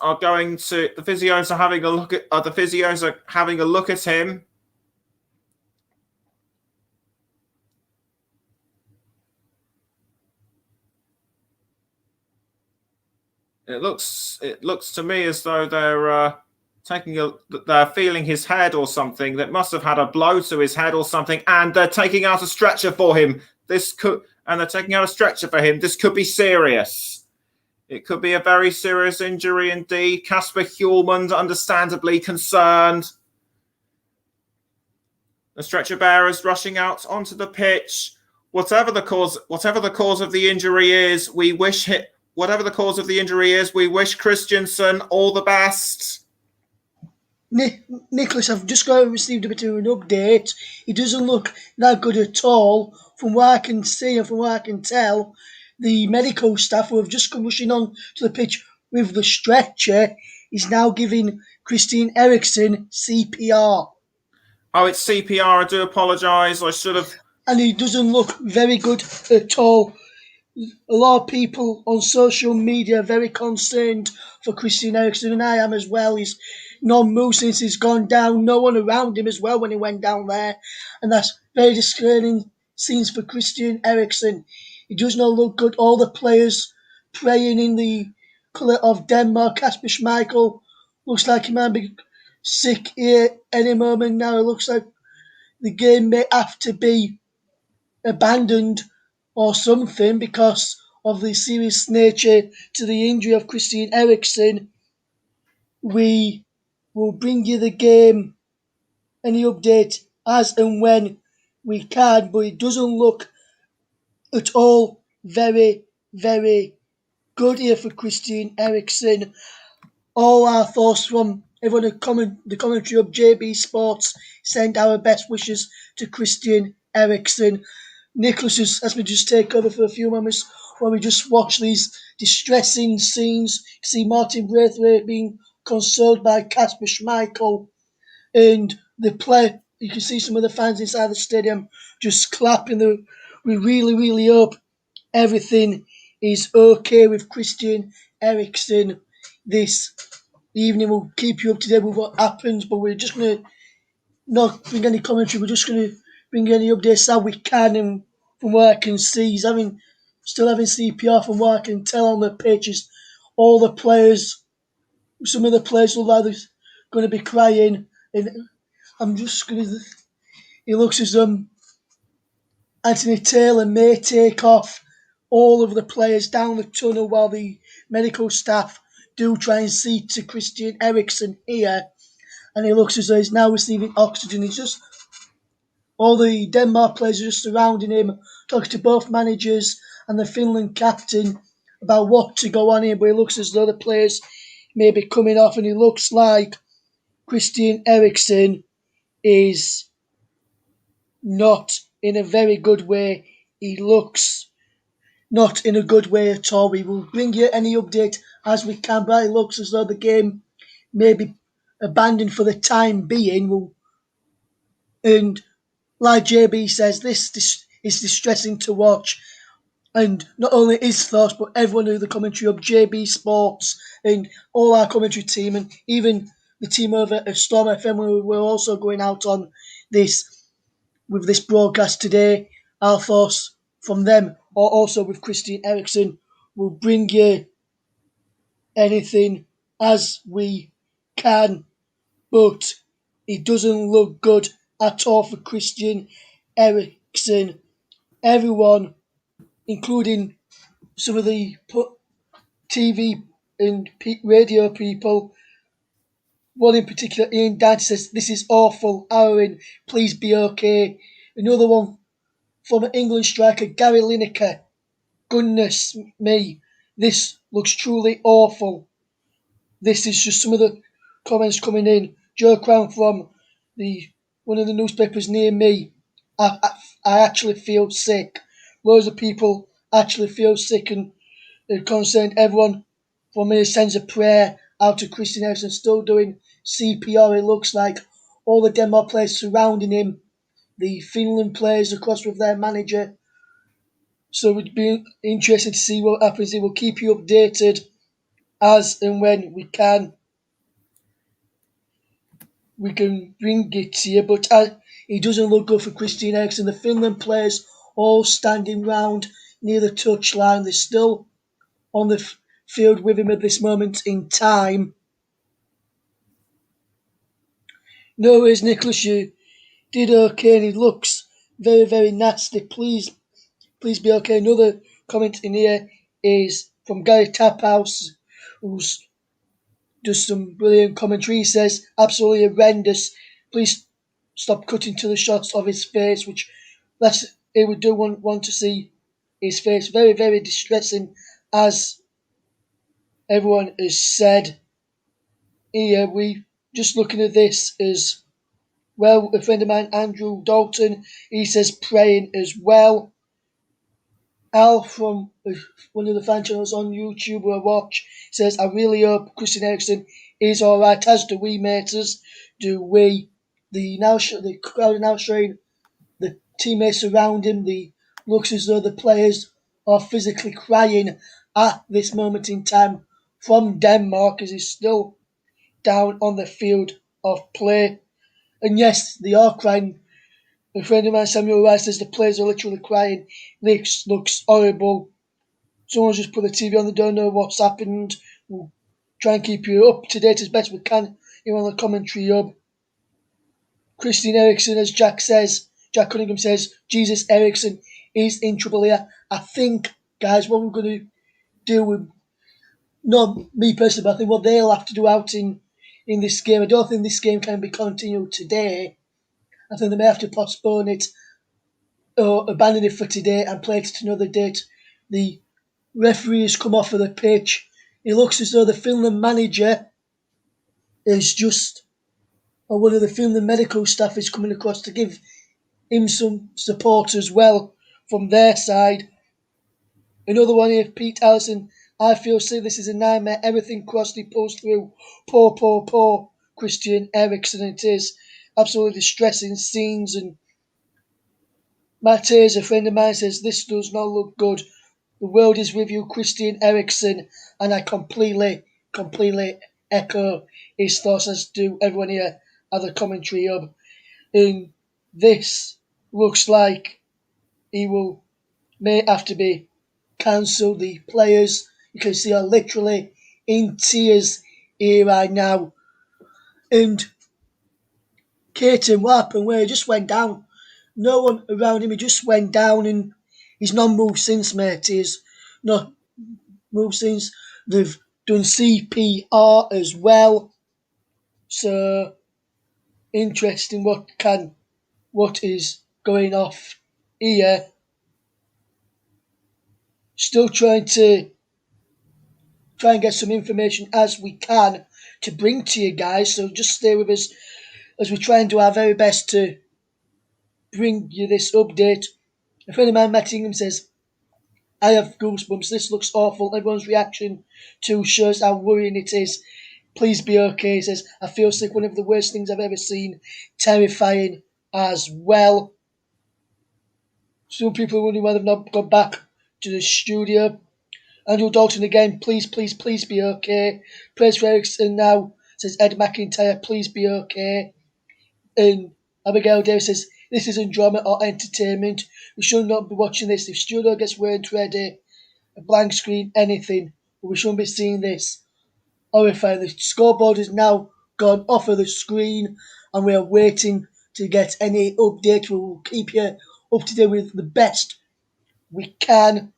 are having a look at him. It looks to me as though they're they're feeling his head or something. That must have had a blow to his head or something, and they're taking out a stretcher for him. This could be serious. It could be a very serious injury indeed. Kasper Hjulmand understandably concerned. The stretcher bearers rushing out onto the pitch. Whatever the cause of the injury is, we wish Christiansen all the best. Nicholas, I've just received a bit of an update. He doesn't look that good at all. From what I can see and from what I can tell, the medical staff who have just come rushing on to the pitch with the stretcher is now giving Christian Eriksson CPR. Oh, it's CPR. I do apologise. I should have. And he doesn't look very good at all. A lot of people on social media are very concerned for Christian Eriksson, and I am as well. He's non-moved since he's gone down. No one around him as well when he went down there. And that's very disconcerting scenes for Christian Eriksson. He does not look good. All the players praying in the colour of Denmark. Kasper Schmeichel looks like he might be sick here any moment now. It looks like the game may have to be abandoned or something because of the serious nature to the injury of Christian Eriksson. We will bring you the game, any update as and when we can, but it doesn't look at all very, very good here for Christian Eriksson. All our thoughts from everyone the commentary of JB Sports send our best wishes to Christian Eriksson. Nicholas has asked me to just take over for a few moments while we just watch these distressing scenes. You see Martin Braithwaite being consoled by Kasper Schmeichel, and the play. You can see some of the fans inside the stadium just clapping. We really, really hope everything is okay with Christian Eriksson this evening. We'll keep you up to date with what happens, but we're just going to not bring any commentary. We're just going to bring any updates that we can. And from what I can see, he's still having CPR. From what I can tell on the pitches, all the players, some of the players look like they're going to be crying. And I'm just going to. It looks as Anthony Taylor may take off all of the players down the tunnel while the medical staff do try and see to Christian Eriksen here. And he looks as though he's now receiving oxygen. He's just all the Denmark players are just surrounding him, talking to both managers and the Finland captain about what to go on here. But it looks as though the players may be coming off, and it looks like Christian Eriksen is not in a very good way. He looks not in a good way at all. We will bring you any update as we can, but it looks as though the game may be abandoned for the time being. And like JB says, this is distressing to watch. And not only his thoughts, but everyone in the commentary of JB Sports and all our commentary team, and even the team over at Storm FM, who we're also going out on this with this broadcast today. Our thoughts from them, or also with Christian Eriksen, will bring you anything as we can. But it doesn't look good at all for Christian Eriksen. Everyone, including some of the TV and radio people, one in particular, Ian Dad, says, "This is awful. Aaron, please be okay." Another one from England striker Gary Lineker. "Goodness me, this looks truly awful." This is just some of the comments coming in. Joe Crown from the one of the newspapers near me. I actually feel sick. Loads of people actually feel sick and concerned. Everyone from me sends a prayer out to Christian Eriksen, still doing CPR. It looks like all the Denmark players surrounding him, the Finland players across with their manager. So it'd be interesting to see what happens. It will keep you updated as and when we can. We can bring it to you, but it doesn't look good for Christian Eriksen. The Finland players all standing round near the touchline. They're still on the field with him at this moment in time. No worries, Nicholas, you did okay, and he looks very, very nasty. Please be okay. Another comment in here is from Gary Taphouse, who's does some brilliant commentary. He says, "Absolutely horrendous. Please stop cutting to the shots of his face," which we do want to see his face. Very, very distressing, as everyone has said. Here, we just looking at this as well. A friend of mine, Andrew Dalton, he says praying as well. Al from one of the fan channels on YouTube who I watch says, "I really hope Christian Eriksen is alright, as do we, maters. Do we." The crowd are now showing the teammates around him. The looks as though the players are physically crying at this moment in time from Denmark, as he's still down on the field of play. And yes, they are crying. A friend of mine, Samuel Rice, says the players are literally crying. This looks horrible. Someone's just put the TV on. They don't know what's happened. We'll try and keep you up to date as best we can here on the commentary hub. Christian Eriksen, as Jack Cunningham says, Jesus Eriksen is in trouble here. I think, guys, what we're going to do with, not me personally, but I think what they'll have to do out in this game, I don't think this game can be continued today. I think they may have to postpone it or abandon it for today and play it at another date. The referee has come off of the pitch. It looks as though the Finland manager is just, or one of the Finland medical staff is coming across to give him some support as well from their side. Another one here, Pete Allison. "I feel sick, this is a nightmare. Everything Crossley pulls through. Poor Christian Eriksen." It is absolutely distressing scenes. And Matt Hayes, a friend of mine, says, "This does not look good. The world is with you, Christian Eriksen." And I completely echo his thoughts, as do everyone here at the commentary hub. And this looks like he may have to be cancelled. The players, you can see, are literally in tears here right now. And Caton, what happened? Where he just went down. No one around him. He just went down, and He's not moved since, mate. He's not moved since. They've done CPR as well. So interesting what is going off here. Still try and get some information as we can to bring to you guys. So just stay with us as we try and do our very best to bring you this update. A friend of mine, Matt Ingham, says, I have goosebumps. This looks awful. Everyone's reaction to shows how worrying it is. Please be okay. He says, I feel sick. One of the worst things I've ever seen. Terrifying as well. Some people are wondering why they've not gone back to the studio. Andrew Dalton again, please be okay. Praise for Ericsson now, says Ed McIntyre, please be okay. And Abigail Davis says, this isn't drama or entertainment. We should not be watching this. If studio gets weren't ready, a blank screen, anything. But we shouldn't be seeing this. Horrifying. The scoreboard is now gone off of the screen and we are waiting to get any update. We will keep you up to date with the best we can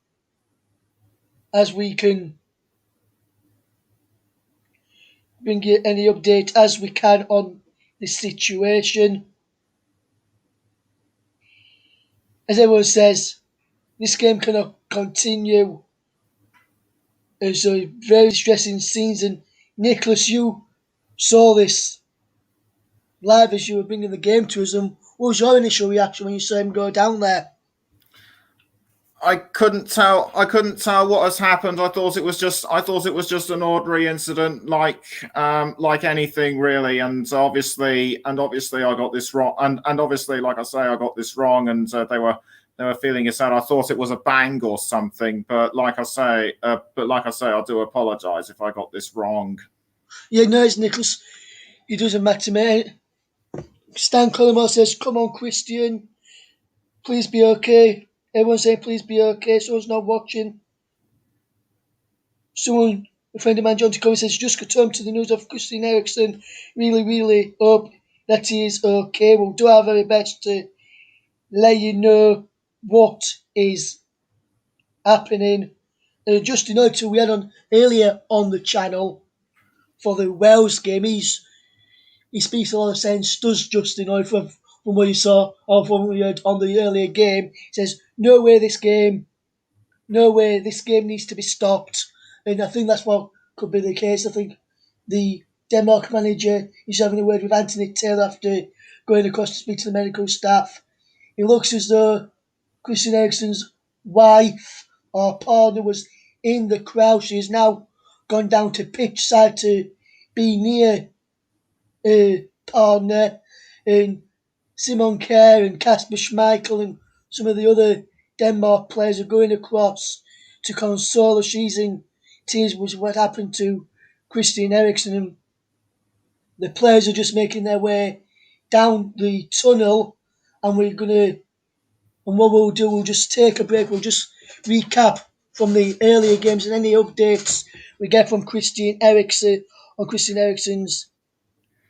as we can bring you any update as we can on the situation. As everyone says, this game cannot continue. It's a very distressing scenes, and Nicholas, you saw this live as you were bringing the game to us. And what was your initial reaction when you saw him go down there? I couldn't tell. I couldn't tell what has happened. I thought it was just. I thought it was just an ordinary incident, like anything really. And obviously, I got this wrong. And obviously, like I say, I got this wrong. And they were feeling it out. I thought it was a bang or something. But like I say, I do apologise if I got this wrong. Yeah, no, it's Nicholas. It doesn't matter, mate. Stan Collymore says, come on, Christian. Please be okay. Everyone's saying, please be okay. Someone's not watching. A friend of mine, John Tacoma, says, just confirmed to the news of Christian Eriksen. Really hope that he is okay. We'll do our very best to let you know what is happening. Justin Oates, who we had on earlier on the channel for the Wales game, he speaks a lot of sense, does Justin Oates, from what you saw or from what you heard on the earlier game. He says, no way, this game needs to be stopped. And I think that's what could be the case. I think the Denmark manager is having a word with Anthony Taylor after going across to speak to the medical staff. It looks as though Christian Eriksen's wife or partner was in the crowd. She has now gone down to pitch side to be near her partner. And Simon Kjær and Kasper Schmeichel and some of the other Denmark players are going across to console her. She's in tears with what happened to Christian Eriksen, and the players are just making their way down the tunnel. And what we'll do, we'll just take a break. We'll just recap from the earlier games and any updates we get from Christian Eriksen on Christian Eriksen's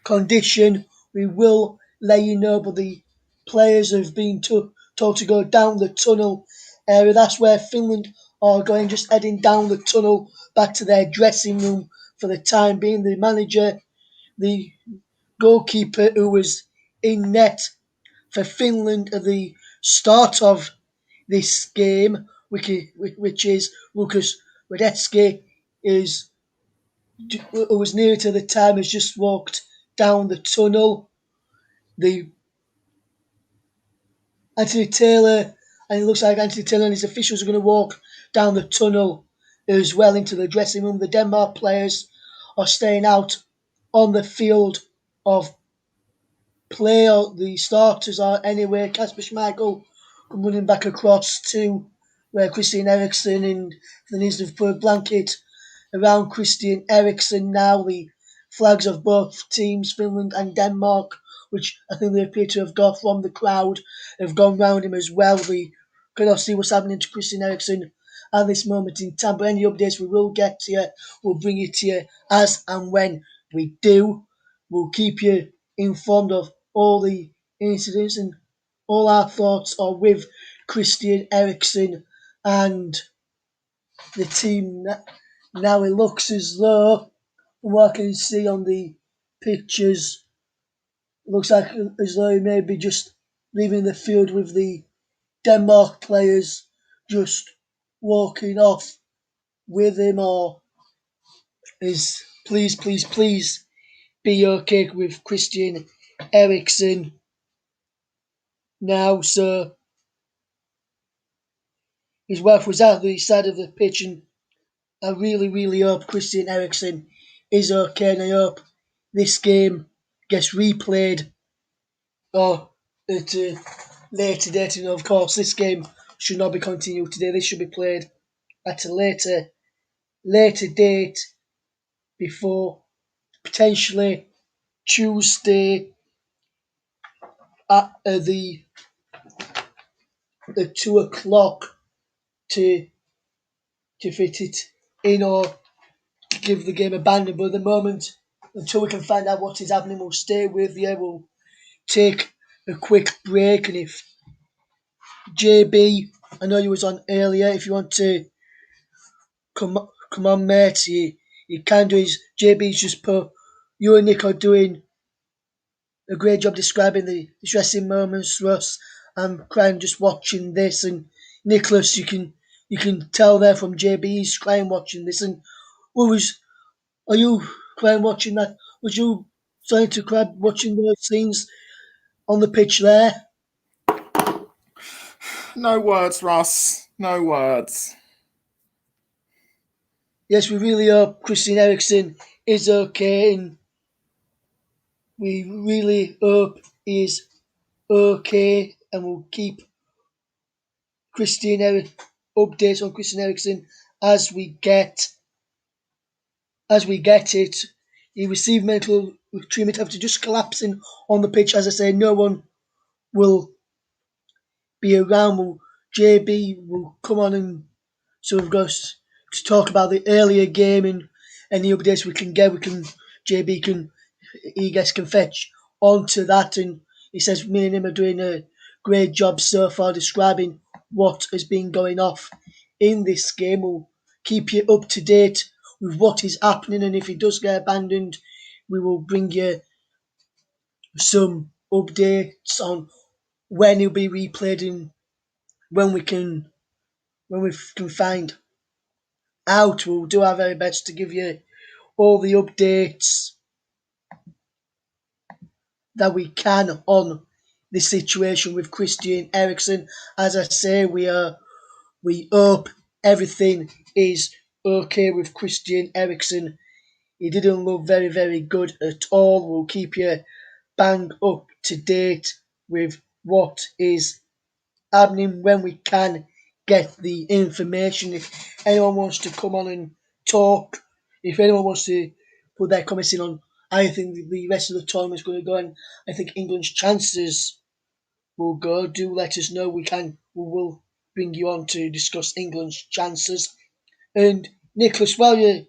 condition. We will let you know, but the players have been told to go down the tunnel area. That's where Finland are going, just heading down the tunnel back to their dressing room for the time being. The manager, the goalkeeper who was in net for Finland at the start of this game, which is Lucas Radetzky, who was near to the time, has just walked down the tunnel. The Anthony Taylor, and it looks like Anthony Taylor and his officials are going to walk down the tunnel as well into the dressing room. The Denmark players are staying out on the field of play. Or the starters are anyway. Kasper Schmeichel running back across to where Christian Eriksen, and the needs to put a blanket around Christian Eriksen now. The flags of both teams, Finland and Denmark, which I think they appear to have got from the crowd, have gone round him as well. We cannot see what's happening to Christian Eriksen at this moment in time, but any updates we will get to you, we'll bring it to you as and when we do. We'll keep you informed of all the incidents, and all our thoughts are with Christian Eriksen and the team. Now it looks as though, from what I can see on the pictures, it looks like as though he may be just leaving the field with the Denmark players just walking off with him, or is please be okay with Christian Eriksen now. So his wife was out the side of the pitch, and I really hope Christian Eriksen is okay, and I hope this game gets replayed or at a later date. And of course, this game should not be continued today. This should be played at a later date before potentially Tuesday at the 2 o'clock to fit it in or to give the game a band. But at the moment, until we can find out what is happening, we'll stay with you. We'll take a quick break, and if JB, I know you was on earlier, if you want to come on, mate, you can do. His JB's just put you and Nick are doing a great job describing the distressing moments, Russ. I'm crying just watching this, and Nicholas, you can tell there from JB's crying watching this. And what was are you crying watching that? Was you starting to cry watching those scenes on the pitch there? No words, Russ. No words. Yes, we really hope Christian Eriksen is okay, and we really hope he is okay, and we'll keep Christian updates on Christian Eriksen as we get it. He received medical treatment after just collapsing on the pitch. As I say, no one will be around. JB will come on, and so we've got to talk about the earlier game and any updates we can get. JB can he gets can fetch onto that, and he says me and him are doing a great job so far describing what has been going off in this game. We'll keep you up to date with what is happening, and if he does get abandoned, we will bring you some updates on when he'll be replayed and when we can find out. We'll do our very best to give you all the updates that we can on the situation with Christian Eriksen. As I say, we hope everything is okay with Christian Eriksen. He didn't look very good at all. We'll keep you bang up to date with what is happening when we can get the information. If anyone wants to come on and talk, if anyone wants to put their comments in on I think the rest of the tournament is going to go, and I think England's chances will go, do let us know. We will bring you on to discuss England's chances. And Nicholas, while you're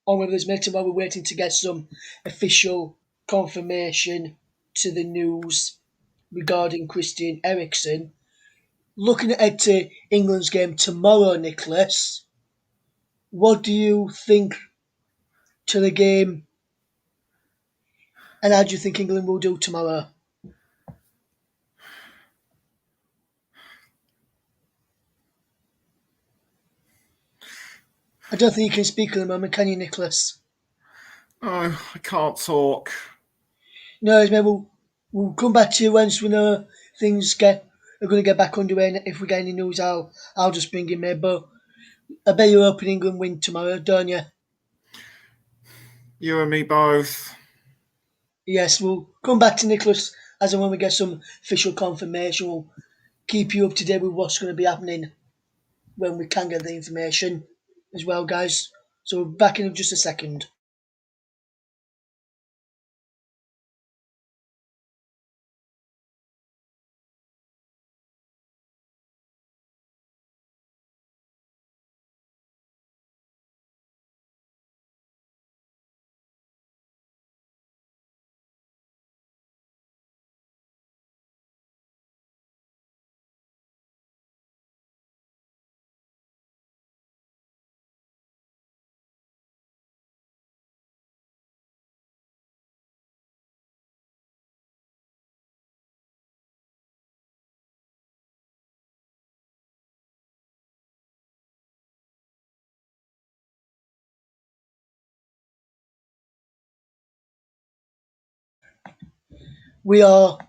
on with us, mate, while we're waiting to get some official confirmation to the news regarding Christian Eriksen, looking ahead to England's game tomorrow, Nicholas, what do you think to the game, and how do you think England will do tomorrow? I don't think you can speak at the moment, can you, Nicholas? Oh, I can't talk. No, maybe we'll come back to you once we know things are going to get back underway. And if we get any news, I'll just bring him in. But I bet you're hoping England win tomorrow, don't you? You and me both. Yes, we'll come back to Nicholas as and when we get some official confirmation. We'll keep you up to date with what's going to be happening when we can get the information as well, guys. So we're back in just a second. We are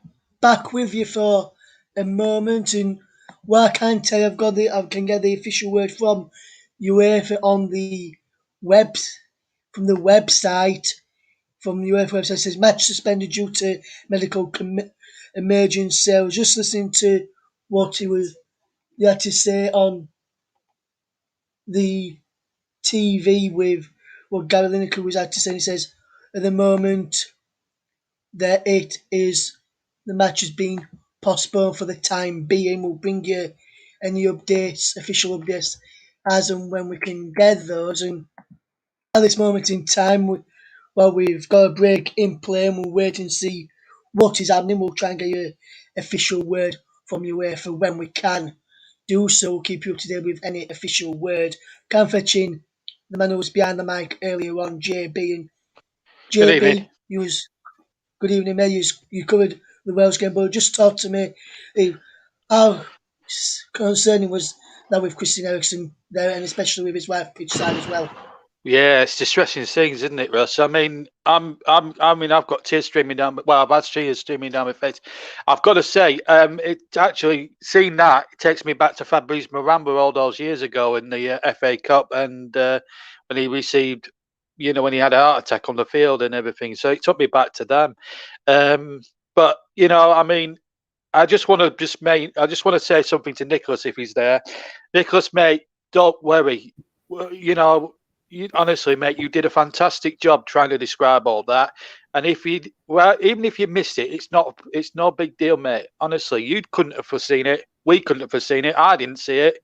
back with you for a moment, and what I can tell you, I can get the official word from UEFA on the web from the website from the UEFA website. It says match suspended due to medical emergency. I was just listening to what he had to say on the TV with what Gary Lineker was had to say. He says at the moment that the match is being postponed for the time being. We'll bring you any updates, official updates, as and when we can get those. And at this moment in time, while we've got a break in play and we'll wait and see what is happening, we'll try and get you official word from UEFA when we can do so. We'll keep you up to date with any official word. Can fetch in the man who was behind the mic earlier on, JB. And Good evening. JB, good evening, mate. You covered the Wales game, but just talk to me. How concerning was that with Christian Eriksen there, and especially with his wife pitch side as well? Yeah, it's distressing things, isn't it, Russ? I mean, I've got tears streaming down. Well, I've had tears streaming down my face. I've got to say, it actually seeing that it takes me back to Fabrice Maramba all those years ago in the FA Cup, and when he received, when he had a heart attack on the field and everything. So it took me back to them. But I mean, I just want to say something to Nicholas if he's there. Nicholas, mate, don't worry. Honestly, mate, you did a fantastic job trying to describe all that. And even if you missed it, it's no big deal, mate. Honestly, you couldn't have foreseen it. We couldn't have foreseen it. I didn't see it.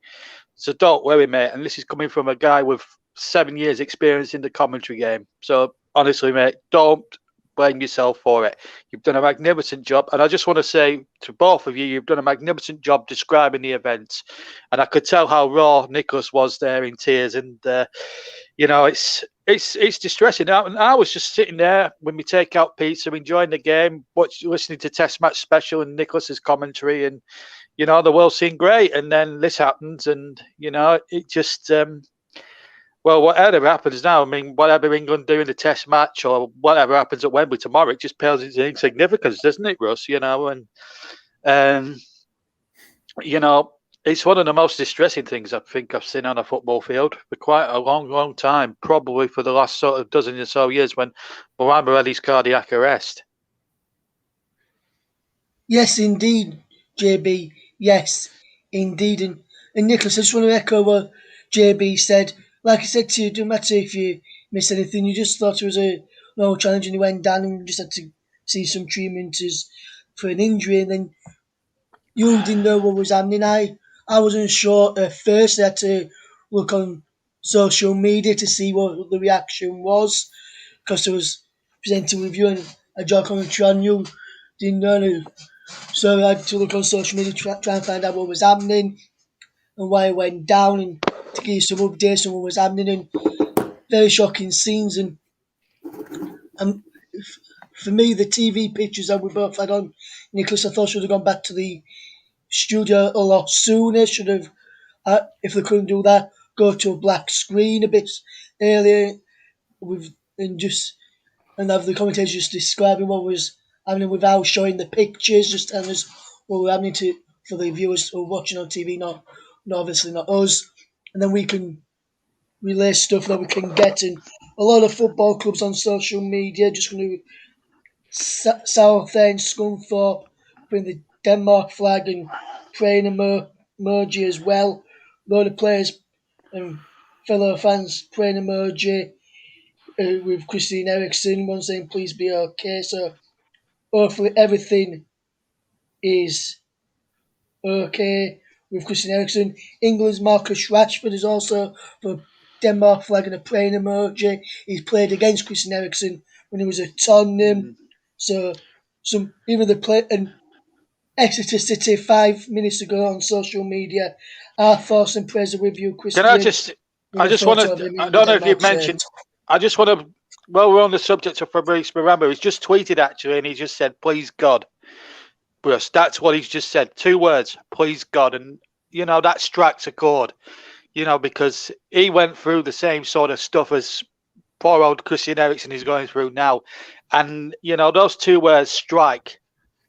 So don't worry, mate. And this is coming from a guy with 7 years experience in the commentary game. So honestly, mate, don't blame yourself for it. You've done a magnificent job. And I just want to say to both of you, you've done a magnificent job describing the events. And I could tell how raw Nicholas was there in tears. And, it's distressing. I was just sitting there with my takeout pizza, enjoying the game, listening to Test Match Special and Nicholas's commentary. And, the world seemed great. And then this happens. And, it just... well, whatever happens now, I mean, whatever England do in the Test match or whatever happens at Wembley tomorrow, it just pales into insignificance, doesn't it, Russ? And it's one of the most distressing things I think I've seen on a football field for quite a long, long time, probably for the last sort of dozen or so years when Mohamed had his cardiac arrest. Yes, indeed, JB. Yes, indeed. And Nicholas, I just want to echo what JB said. Like I said to you, it doesn't matter if you miss anything. You just thought it was a normal challenge and you went down and you just had to see some treatment for an injury. And then you didn't know what was happening. I wasn't sure at first. I had to look on social media to see what the reaction was because I was presenting with you and a job commentary on you. Didn't know. So I had to look on social media to try and find out what was happening and why it went down and to give you some updates on what was happening and very shocking scenes. And for me, the TV pictures that we both had on, Nicholas, I thought should have gone back to the studio a lot sooner. Should have, if they couldn't do that, go to a black screen a bit earlier and have the commentators just describing what was happening without showing the pictures, just telling us what was happening for the viewers who are watching on TV, not obviously not us. And then we can relay stuff that we can get. And a lot of football clubs on social media just going to Southend, Scunthorpe, bring the Denmark flag and praying emoji as well. A lot of players and fellow fans praying emoji with Christian Eriksen, one saying please be okay. So hopefully everything is okay with Christian Eriksen. England's Marcus Rashford is also for Denmark flag and a praying emoji. He's played against Christian Eriksen when he was at Tottenham. So even the play and Exeter City 5 minutes ago on social media. Our thoughts and prayers are with you, Christian. Can I just want to, I don't know if you've mentioned, I just want to, well, we're on the subject of Fabrice Maramba. He's just tweeted actually, and he just said, please God. Bruce, that's what he's just said. 2 words, please God. And, that strikes a chord, because he went through the same sort of stuff as poor old Christian Eriksen is going through now. And, those 2 words strike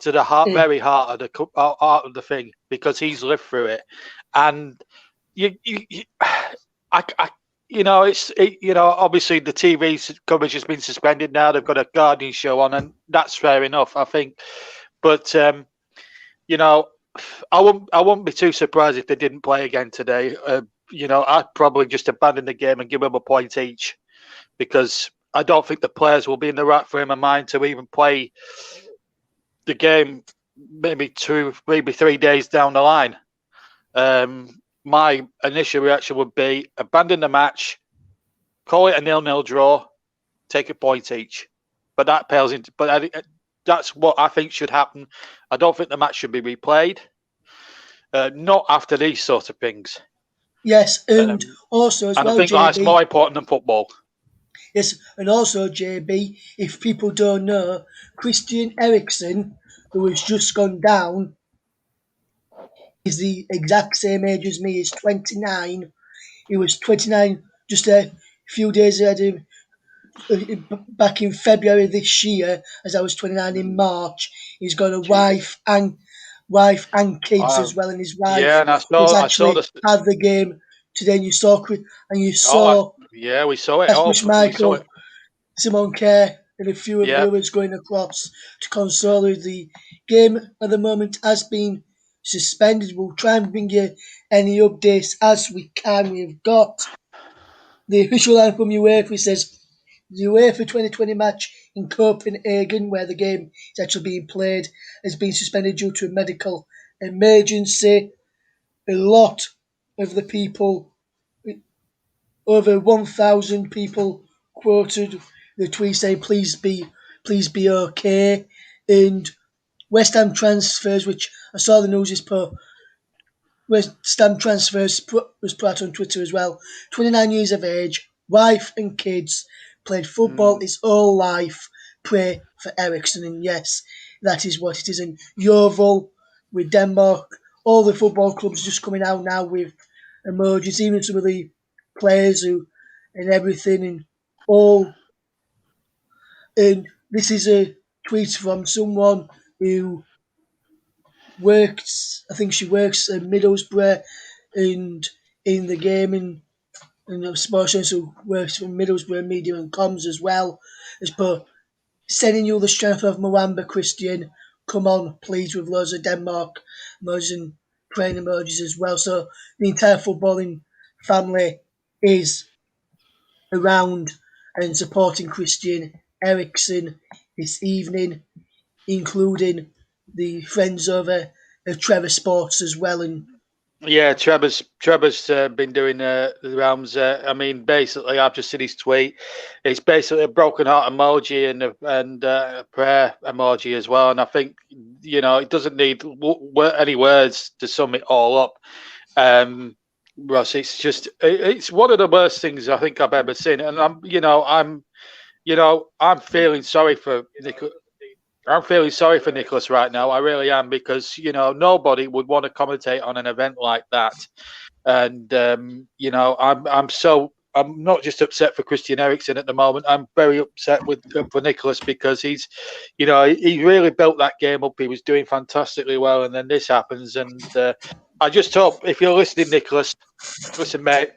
to the heart, Yeah. very heart of the thing, because he's lived through it, and obviously the TV coverage has been suspended now. They've got a Guardian show on, and that's fair enough, I think. But I won't be too surprised if they didn't play again today. I'd probably just abandon the game and give them a point each, because I don't think the players will be in the right frame of mind to even play the game maybe 3 days down the line. My initial reaction would be abandon the match, call it a 0-0 draw, take a point each. But that pales into. But that's what I think should happen. I don't think the match should be replayed. Not after these sort of things. Yes, and also as and well, I think JB. that's more important than football. Yes, and also JB. If people don't know, Christian Eriksen, who has just gone down, is the exact same age as me. He's 29. He was 29 just a few days ahead of, back in February this year, as I was 29 in March. He's got a wife and kids as well, and his wife And I is saw actually this. at the game today. And you saw we saw it. Kasper We saw Schmeichel, it. Simon Kerr, and a few of Yeah. the others going across to console you. The game at the moment has been suspended. We'll try and bring you any updates as we can. We've got the official line from UEFA. It says the UEFA 2020 match in Copenhagen, where the game is actually being played, has been suspended due to a medical emergency. A lot of the people, over 1,000 people, quoted the tweet saying, "Please be okay." And West Ham transfers, which I saw the news is put. West Ham transfers was put out on Twitter as well. 29 years of age, wife and kids, played football his whole life. Pray for Eriksen, and yes, that is what it is. And Yeovil with Denmark, all the football clubs just coming out now with emojis, even some of the players who and everything, and all. And this is a tweet from someone who works. I think she works at Middlesbrough, and in the game and a sports journalist who works for Middlesbrough Media and Comms as well. Has put, sending you the strength of Mwamba, Christian. Come on, please, with loads of Denmark emojis and praying emojis as well. So the entire footballing family is around and supporting Christian Eriksen this evening, including the friends over of Trevor Sports as well. And yeah, Trevor's been doing the rounds. I mean, basically, I've just seen his tweet. It's basically a broken heart emoji and a prayer emoji as well. And I think it doesn't need any words to sum it all up. Ross, it's one of the worst things I think I've ever seen. And I'm feeling sorry for Nicholas. I'm feeling sorry for Nicholas right now. I really am, because nobody would want to commentate on an event like that. And I'm not just upset for Christian Eriksen at the moment. I'm very upset for Nicholas, because he's he really built that game up. He was doing fantastically well, and then this happens. And I just hope, if you're listening, Nicholas, listen, mate.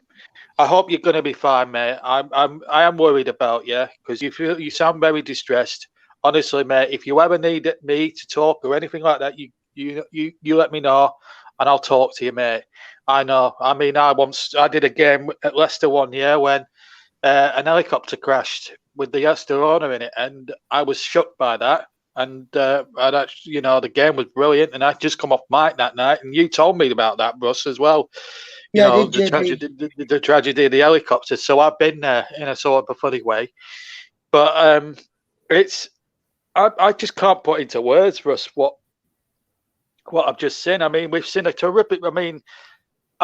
I hope you're going to be fine, mate. I am worried about you, because you sound very distressed. Honestly, mate, if you ever need me to talk or anything like that, you let me know, and I'll talk to you, mate. I know. I mean, I did a game at Leicester one year when an helicopter crashed with the Leicester owner in it, and I was shocked by that. And the game was brilliant, and I'd just come off mic that night, and you told me about that, Russ, as well. The tragedy of the helicopter. So I've been there in a sort of a funny way, but I just can't put into words, Russ, what I've just seen. I mean, we've seen a terrific. I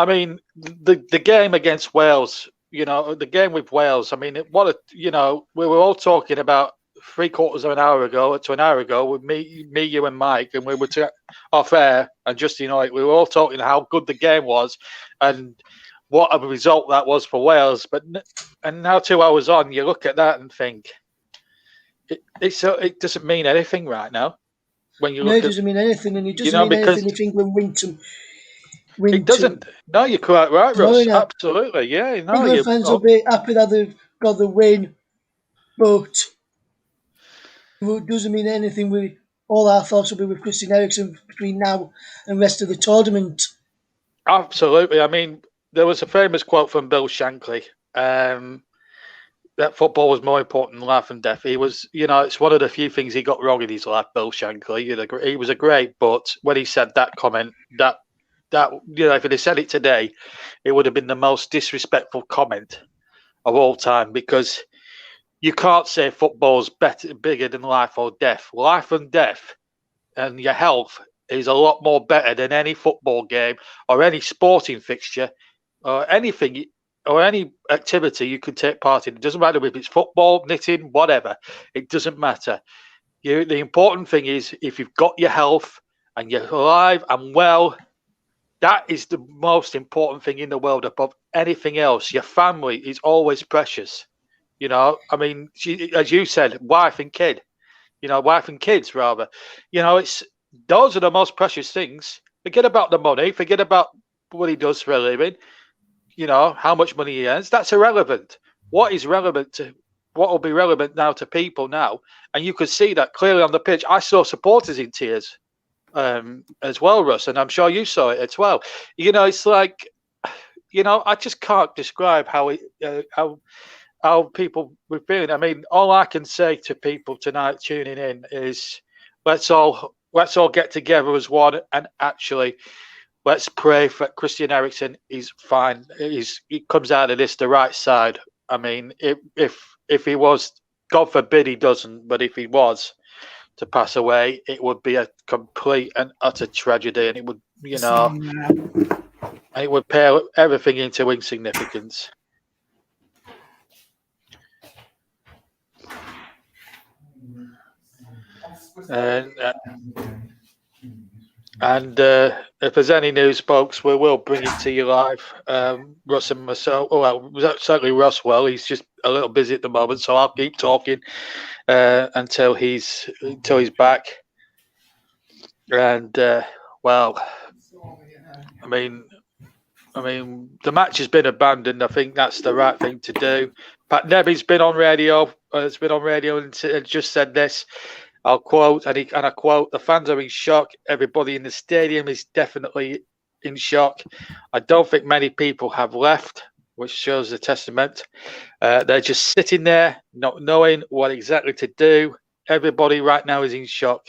mean, the game against Wales. The game with Wales. I mean, we were all talking about 3/4 of an hour ago to an hour ago with me, you, and Mike, and we were off air, and just we were all talking how good the game was, and what a result that was for Wales. And now 2 hours on, you look at that and think, it doesn't mean anything right now. when you No, look it at, doesn't mean anything, and it you doesn't know, mean because anything if England it win doesn't. No, you're quite right, Russ. tomorrow. Absolutely, yeah. No, England you. fans will be happy that they've got the win, but it doesn't mean anything. All our thoughts will be with Christian Eriksen between now and the rest of the tournament. Absolutely. I mean, there was a famous quote from Bill Shankly. That football was more important than life and death. He was, it's one of the few things he got wrong in his life, Bill Shankly. He was a great, but when he said that comment, that if he'd have said it today, it would have been the most disrespectful comment of all time, because you can't say football's bigger than life or death. Life and death and your health is a lot more better than any football game or any sporting fixture or anything or any activity you could take part in. It doesn't matter if it's football, knitting, whatever. It doesn't matter. The important thing is if you've got your health and you're alive and well, that is the most important thing in the world above anything else. Your family is always precious. I mean, as you said, wife and kid. Wife and kids rather. It's those are the most precious things. Forget about the money. Forget about what he does for a living. How much money he earns. That's irrelevant. What will be relevant now to people now, and you could see that clearly on the pitch. I saw supporters in tears, as well, Russ, and I'm sure you saw it as well. It's like, I just can't describe how people were feeling. I mean, all I can say to people tonight tuning in is let's all get together as one and actually let's pray for Christian Eriksen. He's fine. He comes out of this the right side. I mean, if he was, God forbid he doesn't, but if he was to pass away, it would be a complete and utter tragedy, and it would, it would pale everything into insignificance. And if there's any news, folks, we will bring it to you live. Russ and myself. Oh, well, certainly Russ. Well, he's just a little busy at the moment, so I'll keep talking until he's back. And well, I mean, the match has been abandoned. I think that's the right thing to do. Pat Neby's been on radio. It's been on radio and just said this. I'll quote, and I quote, the fans are in shock. Everybody in the stadium is definitely in shock. I don't think many people have left, which shows the testament. They're just sitting there, not knowing what exactly to do. Everybody right now is in shock.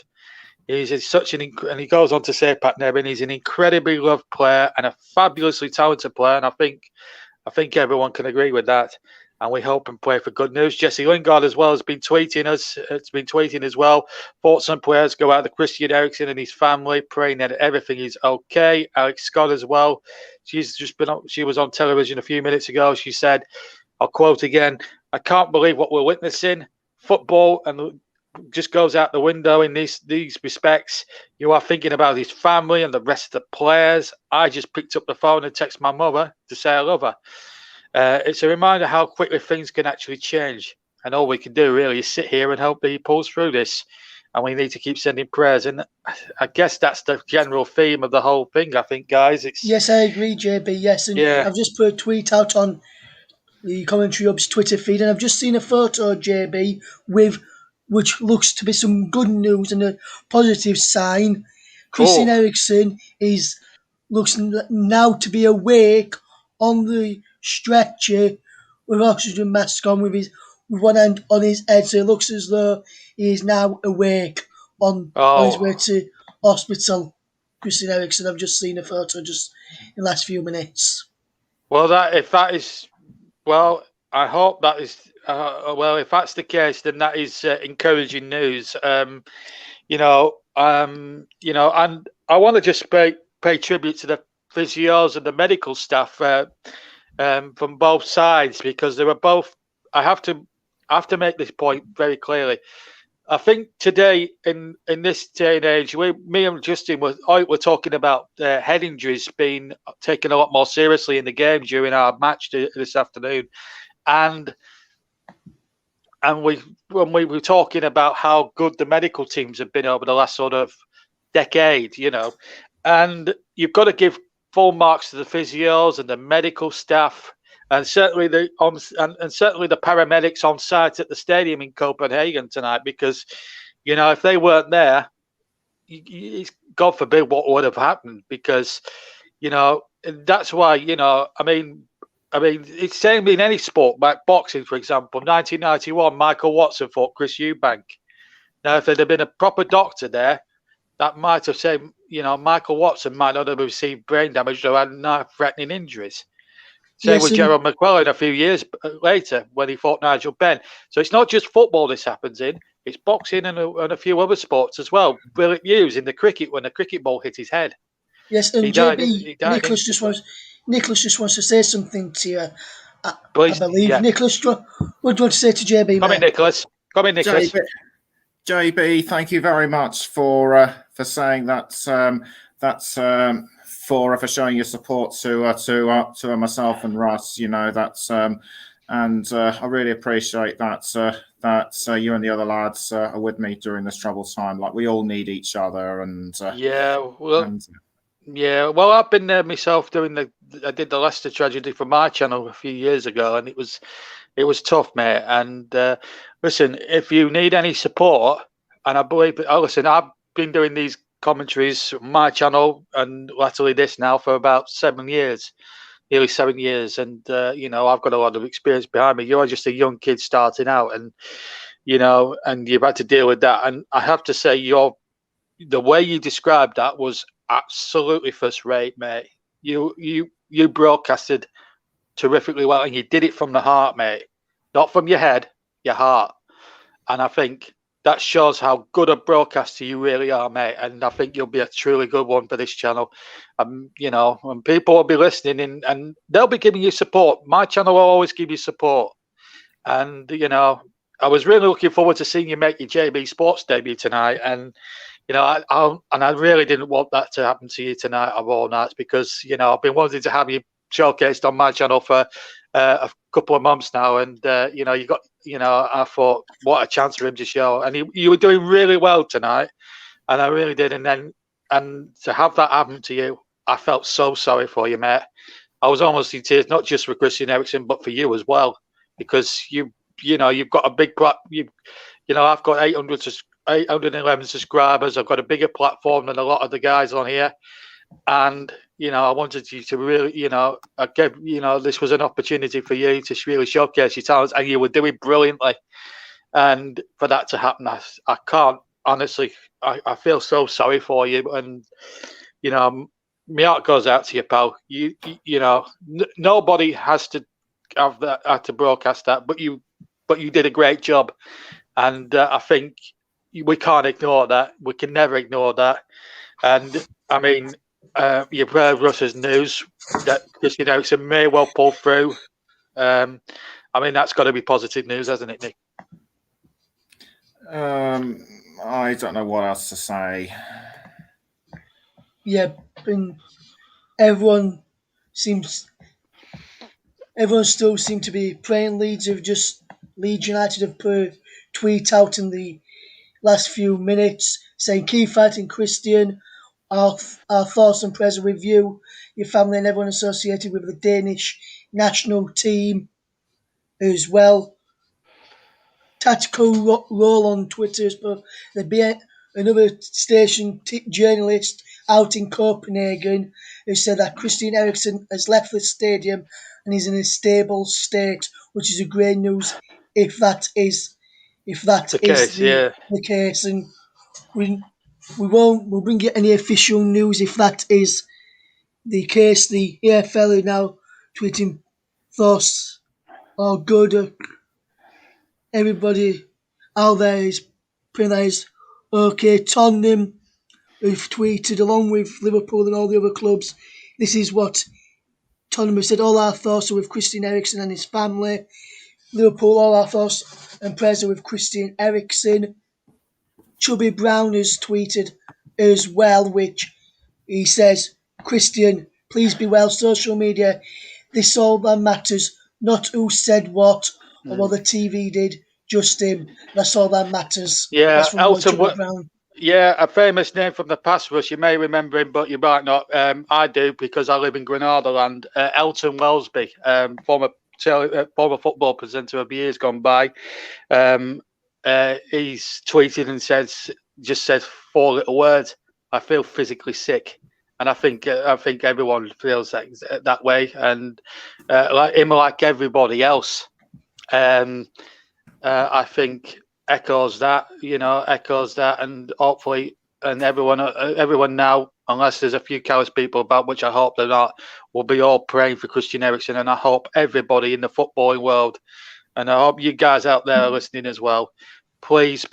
He's such and he goes on to say, Pat Nevin, he's an incredibly loved player and a fabulously talented player. And I think everyone can agree with that. And we hope and pray for good news. Jesse Lingard as well has been tweeting us. It's been tweeting as well. Thoughts and prayers go out to Christian Eriksen and his family, praying that everything is okay. Alex Scott as well. She was on television a few minutes ago. She said, I'll quote again, I can't believe what we're witnessing. Football and just goes out the window in these respects. You are thinking about his family and the rest of the players. I just picked up the phone and texted my mother to say I love her. It's a reminder how quickly things can actually change. And all we can do really is sit here and hope that he pulls through this. And we need to keep sending prayers. And I guess that's the general theme of the whole thing, I think, guys. Yes, I agree, JB. Yes, and Yeah. I've just put a tweet out on the Commentary Hub's Twitter feed, and I've just seen a photo, JB, which looks to be some good news and a positive sign. Christian Eriksen looks now to be awake on the stretcher with oxygen mask on, with one hand on his head, so it looks as though he is now awake on his way to hospital. Christian Eriksen, I've just seen a photo just in the last few minutes. Well, I hope that is. If that's the case, then that is encouraging news. And I want to just pay tribute to the physios and the medical staff from both sides, because they were both. I have to make this point very clearly. I think today, in this day and age, me and Justin were talking about head injuries being taken a lot more seriously in the game during our match this afternoon, and when we were talking about how good the medical teams have been over the last sort of decade, and you've got to give full marks to the physios and the medical staff, and certainly and certainly the paramedics on site at the stadium in Copenhagen tonight, because if they weren't there, God forbid what would have happened, because that's why it's same in any sport, like boxing, for example. 1991, Michael Watson fought Chris Eubank. Now, if there'd have been a proper doctor there, that might have said, Michael Watson might not have received brain damage or had life-threatening injuries. Same with Gerald McClellan a few years later when he fought Nigel Benn. So it's not just football this happens in; it's boxing and a few other sports as well. Brilliant news in the cricket when a cricket ball hit his head. Yes, and JB, Nicholas just wants to say something to you. Please, I believe. Yeah. Nicholas, what do you want to say to JB? Come in, Nicholas. JB, thank you very much for saying that. For showing your support to myself and Russ. And I really appreciate that you and the other lads are with me during this troubled time. Like, we all need each other, and well, I've been there myself I did the Leicester tragedy for my channel a few years ago, and it was tough, mate. And listen, if you need any support, and I believe, listen, I've been doing these commentaries on my channel and latterly this now for about 7 years, nearly 7 years, and I've got a lot of experience behind me. You're just a young kid starting out, and and you've had to deal with that. And I have to say, the way you described that was absolutely first rate, mate. You broadcasted terrifically well, and you did it from the heart, mate, not from your head, your heart. And I think that shows how good a broadcaster you really are, mate. And I think you'll be a truly good one for this channel. And people will be listening and they'll be giving you support. My channel will always give you support. And, I was really looking forward to seeing you make your JB Sports debut tonight. And, I really didn't want that to happen to you tonight of all nights, because, I've been wanting to have you showcased on my channel for a couple of months now, and you got, I thought, what a chance for him to show, and you were doing really well tonight, and I really did. And to have that happen to you, I felt so sorry for you, mate. I was almost in tears, not just for Christian Eriksen, but for you as well, because you've got a big I've got 811 subscribers. I've got a bigger platform than a lot of the guys on here. And, I wanted you to really, this was an opportunity for you to really showcase your talents, and you were doing brilliantly. And for that to happen, I can't, honestly, I feel so sorry for you. And, my heart goes out to you, pal. Nobody has to have that, had to broadcast that, but you did a great job. And I think we can't ignore that. We can never ignore that. And, I mean, you've heard Russ's news that Christian Eriksen may well pull through. That's got to be positive news, hasn't it, Nick? I don't know what else to say. Yeah, everyone still seem to be praying. Leeds United have put a tweet out in the last few minutes saying, "Keep fighting, Christian. Our thoughts and prayers are with you, your family, and everyone associated with the Danish national team as well." Tactical Roll on Twitter, but there'd be another station journalist out in Copenhagen who said that Christian Eriksen has left the stadium and is in a stable state, which is a great news if that is the case. And we'll bring you any official news if that is the case. The AFL are now tweeting thoughts are good. Everybody out there is praying that is okay. Tottenham, who've tweeted along with Liverpool and all the other clubs, this is what Tottenham have said: all our thoughts are with Christian Eriksen and his family. Liverpool, all our thoughts and prayers are with Christian Eriksen. Chubby Brown has tweeted as well, which he says, "Christian, please be well. Social media, this all that matters, not who said what or what the TV did. just him. That's all that matters. Yeah, That's from Roy Elton. Chubby Brown. Yeah, a famous name from the past for us. You may remember him, but you might not. I do because I live in Granada land. Elton Wellesby, former football presenter of years gone by. He's tweeted and just says 4 little words. I feel physically sick, and I think everyone feels that way, and like him, like everybody else. I think echoes that, and hopefully, and everyone now, unless there's a few callous people about, which I hope they're not, will be all praying for Christian Eriksen, and I hope everybody in the footballing world, and I hope you guys out there are listening as well. Please,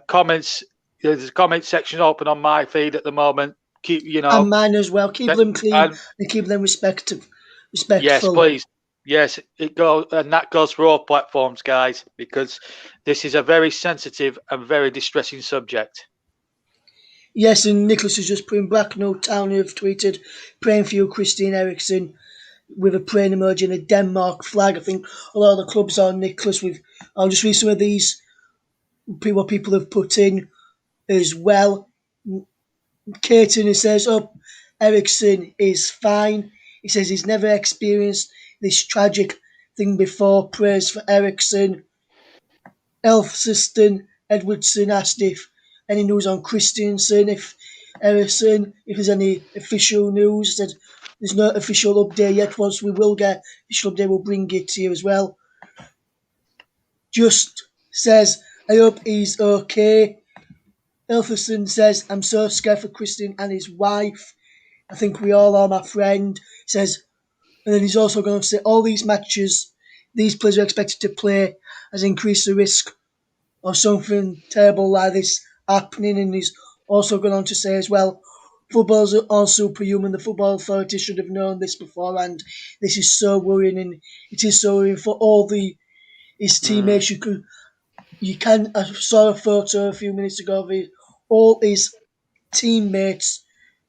comments. There's a comment section open on my feed at the moment. And mine as well. Keep them clean and keep them respectful. Yes, please. Yes, and that goes for all platforms, guys, because this is a very sensitive and very distressing subject. Yes, and Nicholas has just put in Bracknell Town who have tweeted, praying for you, Christian Eriksen, with a praying emoji and a Denmark flag. I think a lot of the clubs are, Nicholas. I'll just read some of these, what people have put in as well. Caton says, Eriksen is fine. He says he's never experienced this tragic thing before. Prayers for Eriksen. Elfsiston Edwardson asked if any news on Christensen, if Eriksen, if there's any official news. He said there's no official update yet. Once we will get official update, we'll bring it to you as well. Just says, I hope he's okay. Elfsiston says, I'm so scared for Christian and his wife. I think we all are, my friend. He says, and then he's also going to say all these matches these players are expected to play has increased the risk of something terrible like this happening. And he's also gone on to say as well, footballers are superhuman. The football authority should have known this beforehand. This is so worrying, and it is so worrying for all his teammates. I saw a photo a few minutes ago of all his teammates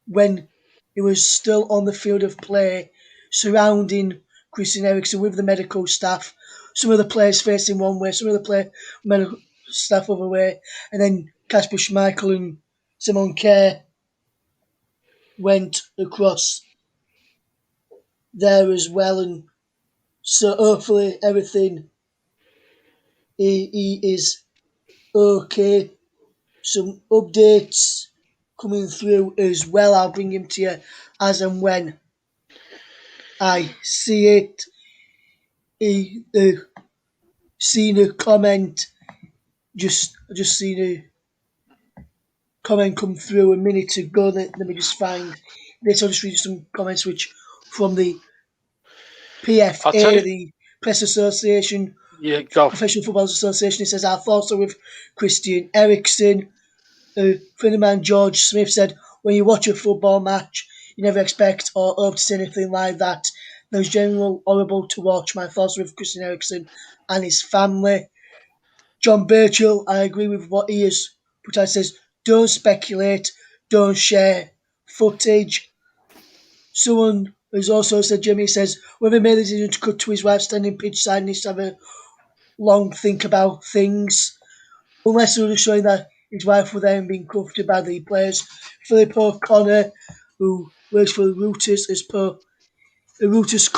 when he was still on the field of play, surrounding Christian Eriksen with the medical staff. Some of the players facing one way, some of the medical staff other way, and then Kasper Schmeichel and Simon Kerr went across there as well, and so hopefully everything he is okay. Some updates coming through as well. I'll bring him to you as and when I see it. He seen a comment. Just seen a comment come through a minute ago. Let me just find this. I'll just read some comments which from the PFA, the Press Association, Professional Footballers Association. It says our thoughts are with Christian Eriksen. A friend of mine, George Smith, said when you watch a football match, you never expect or hope to see anything like that. It was generally horrible to watch. My thoughts are with Christian Eriksen and his family. John Birchall, I agree with what he has put out. Says, don't speculate, don't share footage. Someone has also said, Jimmy says, whoever made the decision to cut to his wife standing pitch side needs to have a long think about things. Unless they were showing that his wife was then being comforted by the players. Philip O'Connor, who works for the Reuters, as per a Reuters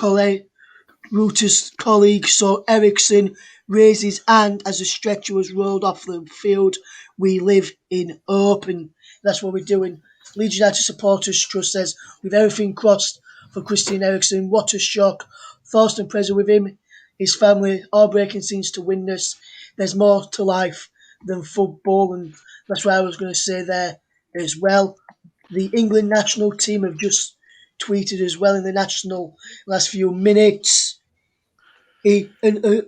colleague saw Eriksen raise his hand as the stretcher was rolled off the field. We live in hope, and that's what we're doing. Leeds United Supporters Trust says, with everything crossed for Christian Eriksen, what a shock. Thorsten Preza with him, his family, all breaking scenes to witness. There's more to life than football, and that's what I was going to say there as well. The England national team have just tweeted as well in the national last few minutes. An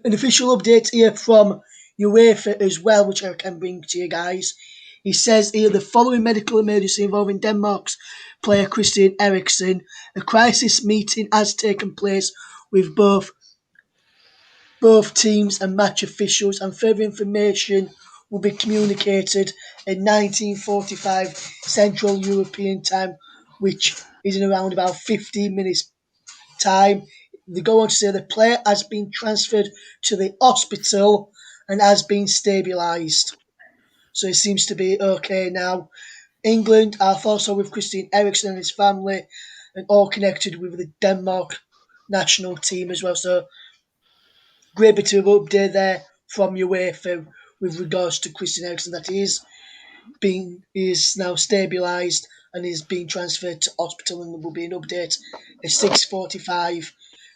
official update here from UEFA as well, which I can bring to you guys. He says here the following medical emergency involving Denmark's player Christian Eriksen. A crisis meeting has taken place with both teams and match officials, and further information will be communicated at 19:45 Central European Time, which is in around about 15 minutes time. They go on to say the player has been transferred to the hospital and has been stabilised. So it seems to be okay now. England are also with Christian Eriksen and his family, and all connected with the Denmark national team as well. So great bit of update there from UEFA with regards to Christian Eriksen, that he is now stabilised and is being transferred to hospital, and there will be an update at 6:45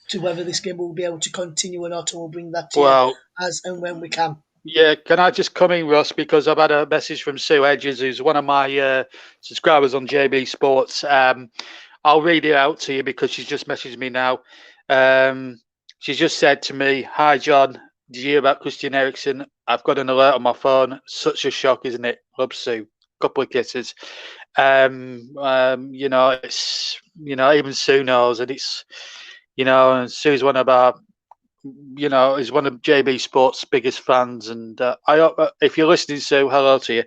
to whether this game will be able to continue or not, and we'll bring that to you Well, as and when we can. yeah, can I just come in, Russ, because I've had a message from Sue Edges, who's one of my subscribers on JB Sports. I'll read it out to you because she's just messaged me now. She's just said to me, "Hi, John. Did you hear about Christian Eriksen? I've got an alert on my phone. Such a shock, isn't it? Love, Sue. Couple of kisses." It's even Sue knows, and it's and Sue's one of our is one of JB Sports' biggest fans, and I hope if you're listening, Sue, hello to you.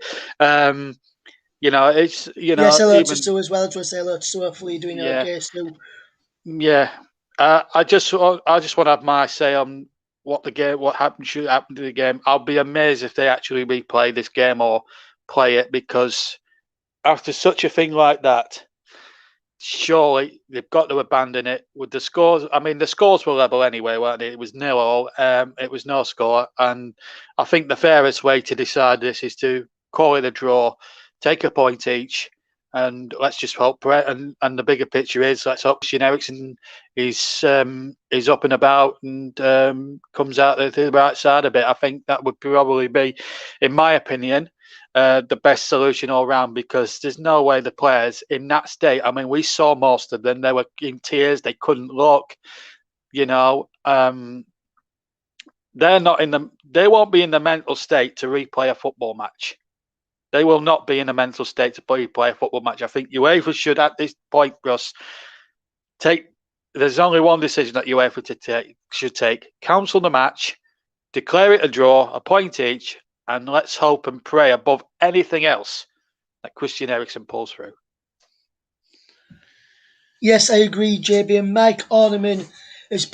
It's Yes, hello to even Sue as well. I just want to say hello to Sue. Hopefully you're doing okay, Sue. yeah. I just want to have my say on what should happen to the game. I'll be amazed if they actually replay this game or play it, because after such a thing like that, surely they've got to abandon it with the scores. I mean, the scores were level anyway, weren't it? It was 0-0. It was no score, and I think the fairest way to decide this is to call it a draw, take a point each, and let's just hope. And the bigger picture is, let's hope Christian Eriksen is up and about and comes out the right side of it. I think that would probably be, in my opinion, the best solution all round, because there's no way the players in that state. I mean, we saw most of them; they were in tears. They couldn't look. They're not in the. They won't be in the mental state to replay a football match. They will not be in a mental state to replay a football match. I think UEFA should, at this point, Russ, take. There's only one decision that UEFA should take: cancel the match, declare it a draw, a point each. And let's hope and pray above anything else that Christian Eriksen pulls through. Yes, I agree, JB. And Mike Orneman has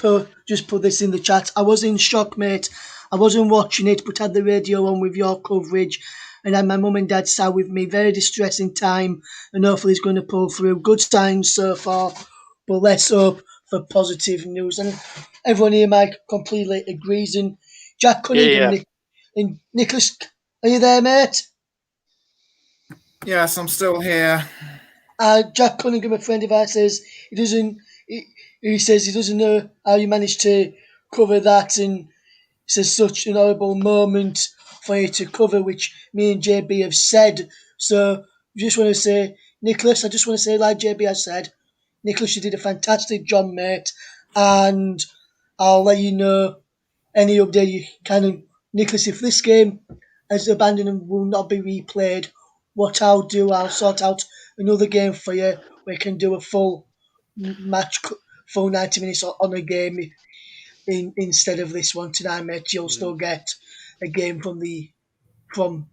just put this in the chat. I was in shock, mate. I wasn't watching it, but had the radio on with your coverage, and had my mum and dad sat with me. Very distressing time, and hopefully he's going to pull through. Good signs so far, but let's hope for positive news. And everyone here, Mike, completely agrees. And Jack Cunningham and Nicholas, are you there, mate? Yes, I'm still here. Jack Cunningham, a friend of ours, says he doesn't. He says he doesn't know how you managed to cover that, and says such an horrible moment for you to cover, which me and JB have said. So I just want to say, Nicholas, I just want to say, like JB has said, Nicholas, you did a fantastic job, mate, and I'll let you know any update you can. Nicholas, if this game as abandoned and will not be replayed, what I'll do, I'll sort out another game for you. We can do a full match, full 90 minutes on a game instead of this one tonight, mate. You'll still get a game from the tournament,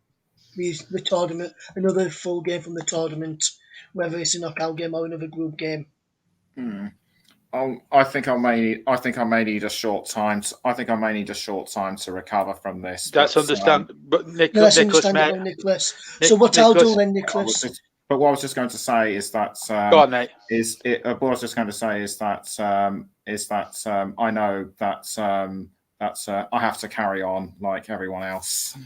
another full game from the tournament, whether it's a knockout game or another group game. I think I may need a short time. I think I may need a short time to recover from this. That's understandable, but that's understandable, Nicholas. So what I'll do then, Nicholas. But what I was just going to say is that go on, mate. What I was just going to say is that I know that I have to carry on like everyone else.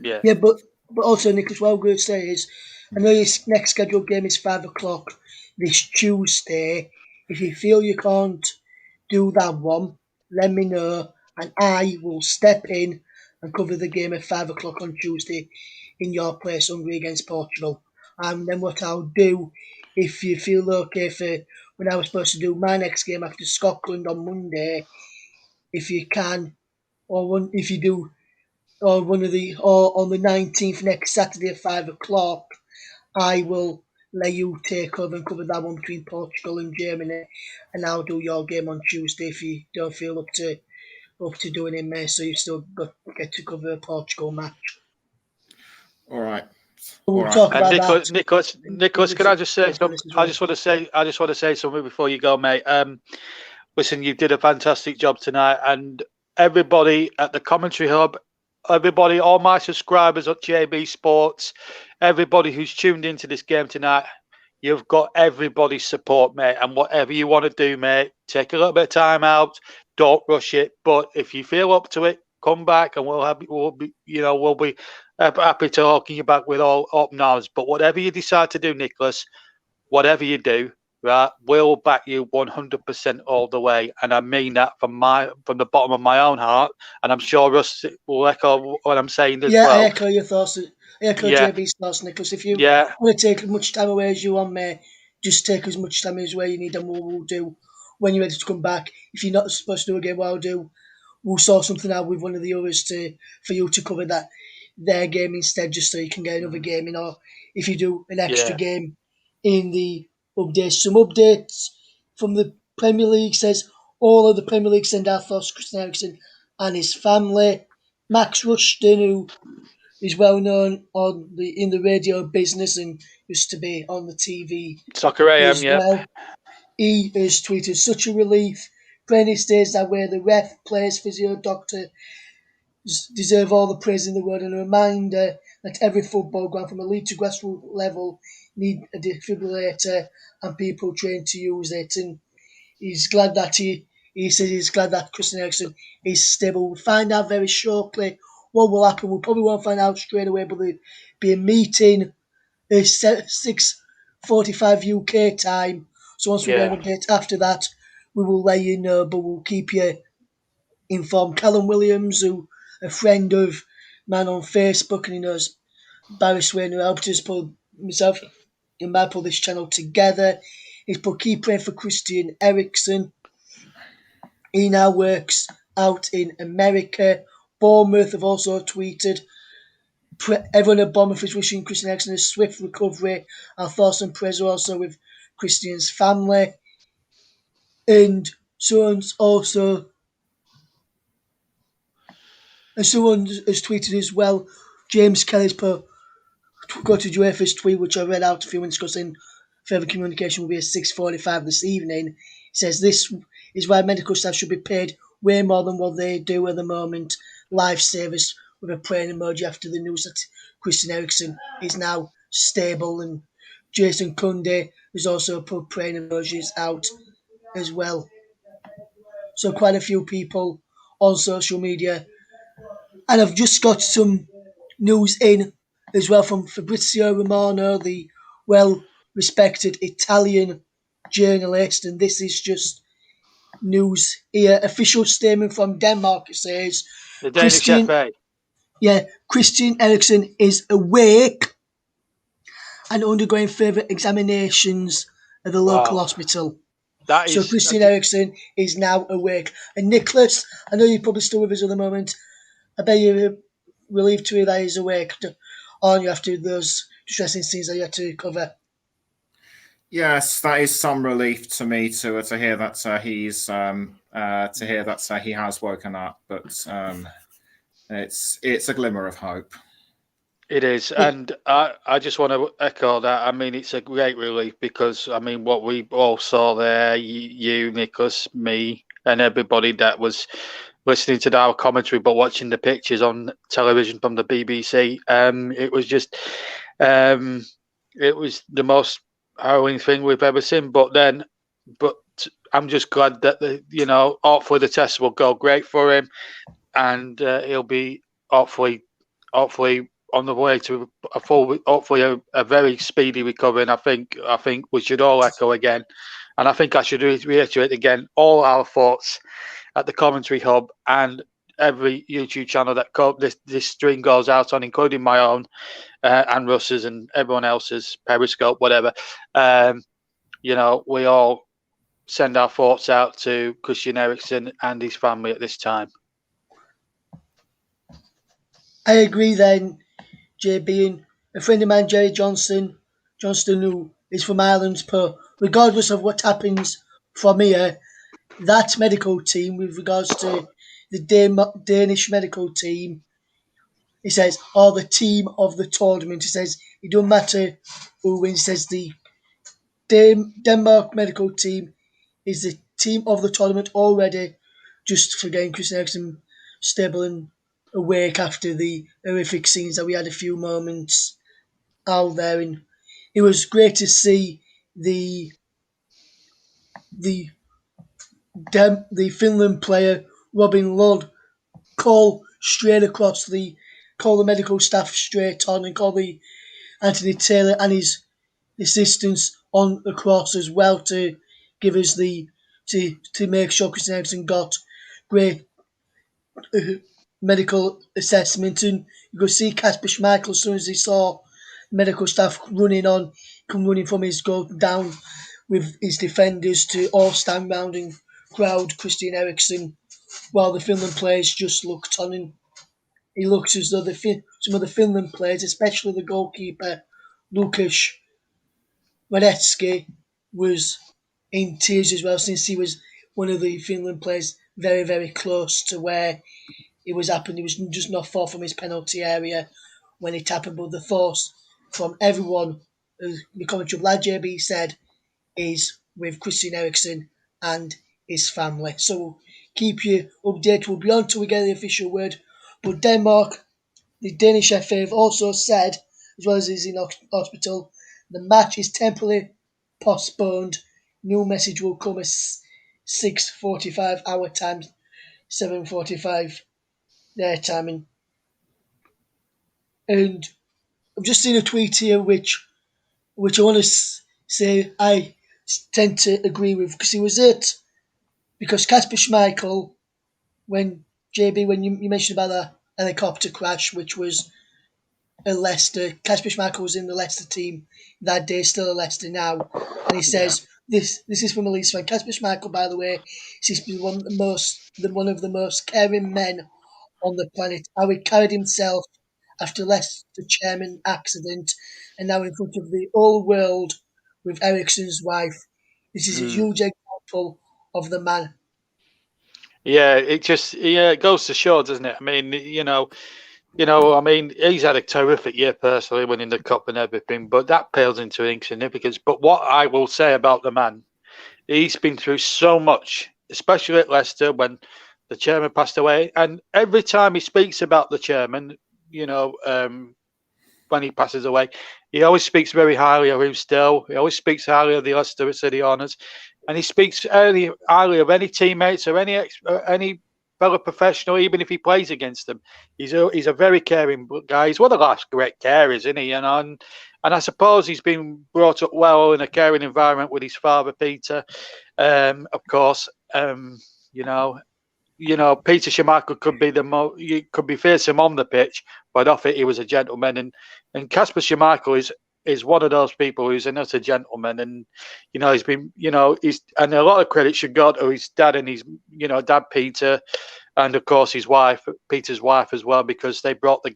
Yeah, but also, Nicholas, what I'm going to say is, I know your next scheduled game is 5:00 this Tuesday. If you feel you can't do that one, let me know, and I will step in and cover the game at 5:00 on Tuesday in your place, Hungary against Portugal. And then what I'll do, if you feel okay for when I was supposed to do my next game after Scotland on Monday, if you can, if you do, or on the 19th next Saturday at 5:00, I will let you take over and cover that one between Portugal and Germany, and I'll do your game on Tuesday if you don't feel up to doing it, mate. So you still get to cover a Portugal match. All right. We'll talk about that. Nicholas, can I just say something? I just want to say something before you go, mate. Listen, you did a fantastic job tonight, and everybody at the commentary hub, everybody, all my subscribers at JB Sports, everybody who's tuned into this game tonight, you've got everybody's support, mate. And whatever you want to do, mate, take a little bit of time out. Don't rush it. But if you feel up to it, come back and we'll be happy to welcome you back with all open arms. But whatever you decide to do, Nicholas, whatever you do, right, we'll back you 100% all the way, and I mean that from the bottom of my own heart. And I'm sure Russ will echo what I'm saying as Yeah, I well. echo your thoughts. I echo Yeah, JB's thoughts, Nicholas. If you yeah, want to take as much time away as you want, mate, just take as much time as where you need, and we'll do when you're ready to come back. If you're not supposed to do a game, what I'll do, we'll sort something out with one of the others for you to cover their game instead, just so you can get another game in. Or if you do an extra yeah. game in the updates, some updates from the Premier League says all of the Premier League send our thoughts to Christian Eriksen and his family. Max Rushton, who is well known in the radio business and used to be on the TV Soccer AM, as yeah. well. He has tweeted such a relief. Praying he stays that way. The ref, players, physio, doctor deserve all the praise in the world, and a reminder that every football ground from elite to grassroots level need a defibrillator and people trained to use it. And he's glad that he says he's glad that Christian Eriksen is stable. We'll find out very shortly what will happen. We probably won't find out straight away, but there'll be a meeting at 6:45 UK time. So once we get Yeah. an update after that, we will let you know, but we'll keep you informed. Callum Williams, who a friend of mine on Facebook, and he knows Barry Swain, who helped us put myself and Matt put this channel together. He's put keep praying for Christian Eriksen. He now works out in America. Bournemouth have also tweeted. Everyone at Bournemouth is wishing Christian Eriksen a swift recovery. Our thoughts and prayers are also with Christian's family. And someone has tweeted as well. James Kelly's put go to UEFA's tweet, which I read out a few minutes ago, saying further communication will be at 6:45 this evening. He says this is why medical staff should be paid way more than what they do at the moment. Lifesavers, with a praying emoji after the news that Christian Eriksen is now stable, and Jason Kunde has also put praying emojis out as well. So quite a few people on social media, and I've just got some news in as well from Fabrizio Romano, the well-respected Italian journalist, and this is just news here. Official statement from Denmark says The Danish Christian, FA. Christian Eriksen is awake and undergoing further examinations at the local Wow. hospital. That So is Christian Eriksen is now awake. And Nicholas, I know you're probably still with us at the moment. I bet you're relieved to hear that he's awake, aren't you, after those distressing scenes that you had to cover? Yes, that is some relief to me to hear that he has woken up, but it's a glimmer of hope. It is, and I just want to echo that. I mean, it's a great relief because, I mean, what we all saw there, you, Nicholas, me, and everybody that was listening to our commentary but watching the pictures on television from the BBC, it was just, it was the most harrowing thing we've ever seen. But I'm just glad that hopefully the test will go great for him, and he'll be hopefully on the way to hopefully a very speedy recovery. And I think we should all echo again, and I think I should reiterate again all our thoughts at the commentary hub and every YouTube channel that this stream goes out on, including my own and Russ's and everyone else's, Periscope, whatever. We all send our thoughts out to Christian Eriksen and his family at this time. I agree then, JB, and a friend of mine, Jerry Johnston, who is from Ireland, put, regardless of what happens from here, that medical team, with regards to the Danish medical team, he says, are the team of the tournament. He says, it don't matter who wins. He says, the Denmark medical team is the team of the tournament already, just for getting Christian Eriksen stable and awake after the horrific scenes that we had a few moments out there, and it was great to see the the the Finland player Robin Lod call the medical staff straight on and call the Anthony Taylor and his assistants on across as well to give us to make sure Christian Eriksen got great medical assessment. And you could see Kasper Schmeichel as soon as he saw medical staff come running from his goal down with his defenders to all stand round and crowd Christian Eriksen while the Finland players just looked on. And it looks as though some of the Finland players, especially the goalkeeper Lukas Radetsky, was in tears as well, since he was one of the Finland players very, very close to where it was happened. He was just not far from his penalty area when it happened. But the thoughts from everyone, the commentary, like JB said, is with Christian Eriksen and his family. So keep you updated. We'll be on till we get the official word. But Denmark, the Danish FA have also said, as well as he's in hospital, the match is temporarily postponed. New message will come at 6:45 our time, 7:45 their time. And I've just seen a tweet here which I want to say I tend to agree with, because he was it. Because Kasper Schmeichel, when JB, when you mentioned about the helicopter crash, which was at Leicester, Kasper Schmeichel was in the Leicester team that day, still at Leicester now, and he says this is from a Leeds fan. Kasper Schmeichel, by the way, he's been one of the most caring men on the planet. How he carried himself after Leicester chairman accident, and now in front of the whole world with Eriksen's wife. This is a huge example of the man. Yeah, it goes to show, doesn't it? I mean, I mean, he's had a terrific year personally, winning the cup and everything, but that pales into insignificance. But what I will say about the man, he's been through so much, especially at Leicester when the chairman passed away. And every time he speaks about the chairman, when he passes away, he always speaks very highly of him still. He always speaks highly of the Leicester City Honours. And he speaks highly of any teammates or any fellow professional, even if he plays against them. He's a very caring guy. He's one of the last great carers, isn't he? And I suppose he's been brought up well in a caring environment with his father, Peter. Of course, Peter Schmeichel could be fearsome on the pitch, but off it he was a gentleman. And Kasper Schmeichel is one of those people who's an utter gentleman, and he's been and a lot of credit should go to his dad and his dad Peter, and of course his wife, Peter's wife as well, because they brought the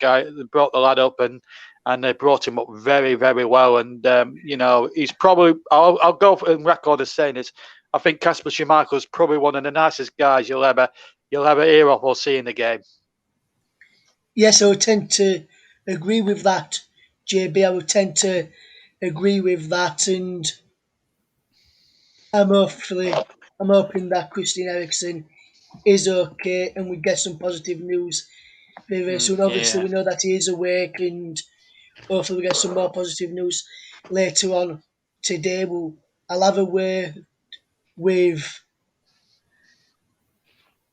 lad up and they brought him up very, very well. And he's probably, I'll go on record as saying this, I think Kasper Schmeichel is probably one of the nicest guys you'll ever hear of or see in the game. Yes, I would tend to agree with that, JB. I would tend to agree with that, and I'm hoping that Christian Eriksen is okay and we get some positive news very, very soon. Obviously, we know that he is awake, and hopefully we get some more positive news later on today. I'll have a word with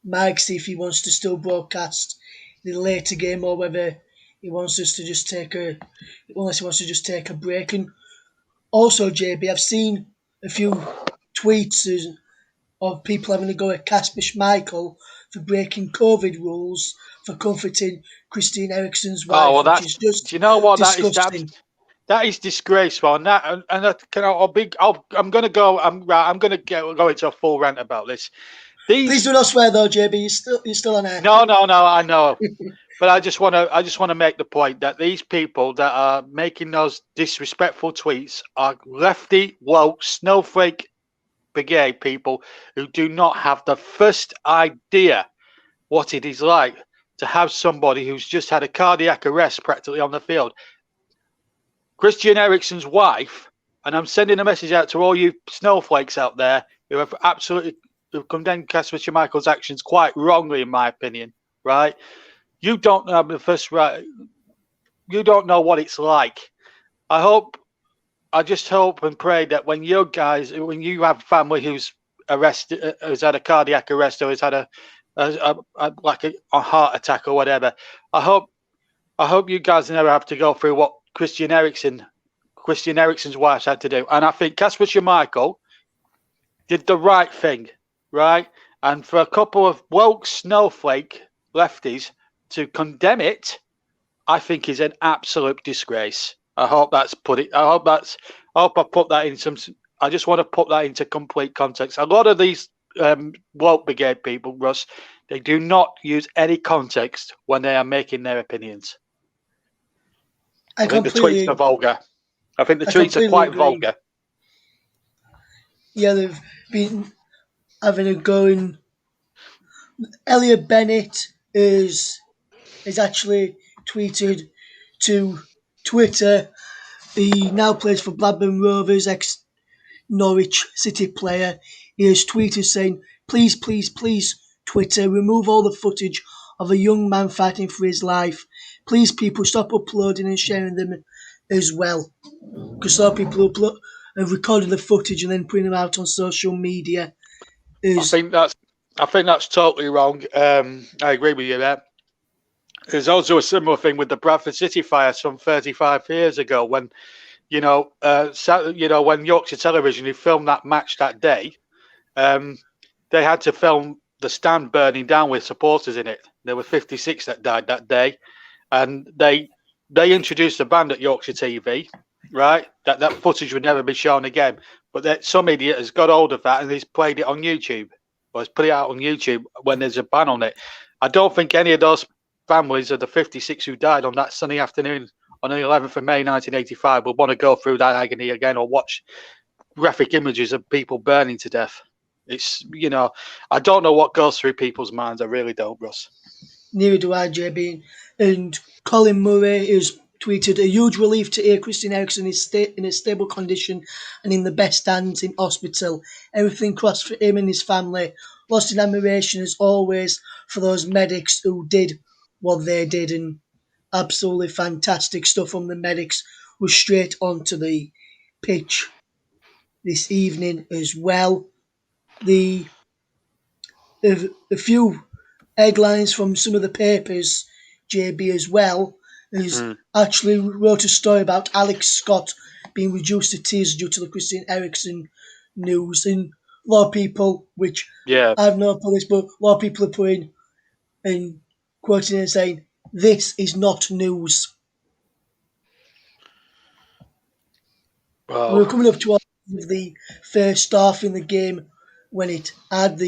Mike, see if he wants to still broadcast the later game or whether he wants us to just take a break. And also, JB, I've seen a few tweets of people having to go at Kasper Schmeichel for breaking COVID rules for comforting Christine Eriksen's wife, which is just do you know what disgusting. That is disgraceful, and I'm going to go into a full rant about this. Please do not swear, though, JB. You're still on air. No, I know. But I just want to make the point that these people that are making those disrespectful tweets are lefty, woke, snowflake brigade people who do not have the first idea what it is like to have somebody who's just had a cardiac arrest practically on the field. Christian Eriksen's wife, and I'm sending a message out to all you snowflakes out there who have absolutely condemned Kasper Schmeichel's actions quite wrongly, in my opinion, right? You don't have the first right. You don't know what it's like. I just hope and pray that when you have family who's arrested, who's had a cardiac arrest, or has had a heart attack or whatever, I hope you guys never have to go through what Christian Eriksen's wife had to do. And I think Kasper Schmeichel did the right thing, right? And for a couple of woke snowflake lefties to condemn it, I think is an absolute disgrace. I hope I put that in some. I just want to put that into complete context. A lot of these woke brigade people, Russ, they do not use any context when they are making their opinions. I think the tweets are vulgar. I think the tweets are quite vulgar. Yeah, they've been having a go in. Elliot Bennett is actually tweeted to Twitter. He now plays for Blackburn Rovers, ex-Norwich City player. He has tweeted saying, please, please, please, Twitter, remove all the footage of a young man fighting for his life. Please, people, stop uploading and sharing them as well. Because some people have recorded the footage and then putting them out on social media. I think that's totally wrong. I agree with you there. There's also a similar thing with the Bradford City fire some 35 years ago when, when Yorkshire Television, who filmed that match that day, they had to film the stand burning down with supporters in it. There were 56 that died that day, and they introduced a band at Yorkshire TV, right? That footage would never be shown again. But that some idiot has got hold of that and he's played it on YouTube, or has put it out on YouTube when there's a ban on it. I don't think any of those families of the 56 who died on that sunny afternoon on the 11th of May 1985 will want to go through that agony again or watch graphic images of people burning to death. It's, I don't know what goes through people's minds. I really don't, Russ. Neither do I, JB. And Colin Murray has tweeted, a huge relief to hear Christian Eriksen is in a stable condition and in the best hands in hospital. Everything crossed for him and his family. Lost in admiration as always for those medics who did what they did, and absolutely fantastic stuff from the medics. We're straight onto the pitch this evening as well. A few headlines from some of the papers, JB, as well, has actually wrote a story about Alex Scott being reduced to tears due to the Christian Eriksen news. And a lot of people, which I have no police, but a lot of people are putting and quoting and saying, this is not news. Well, we were coming up to the first half in the game when it had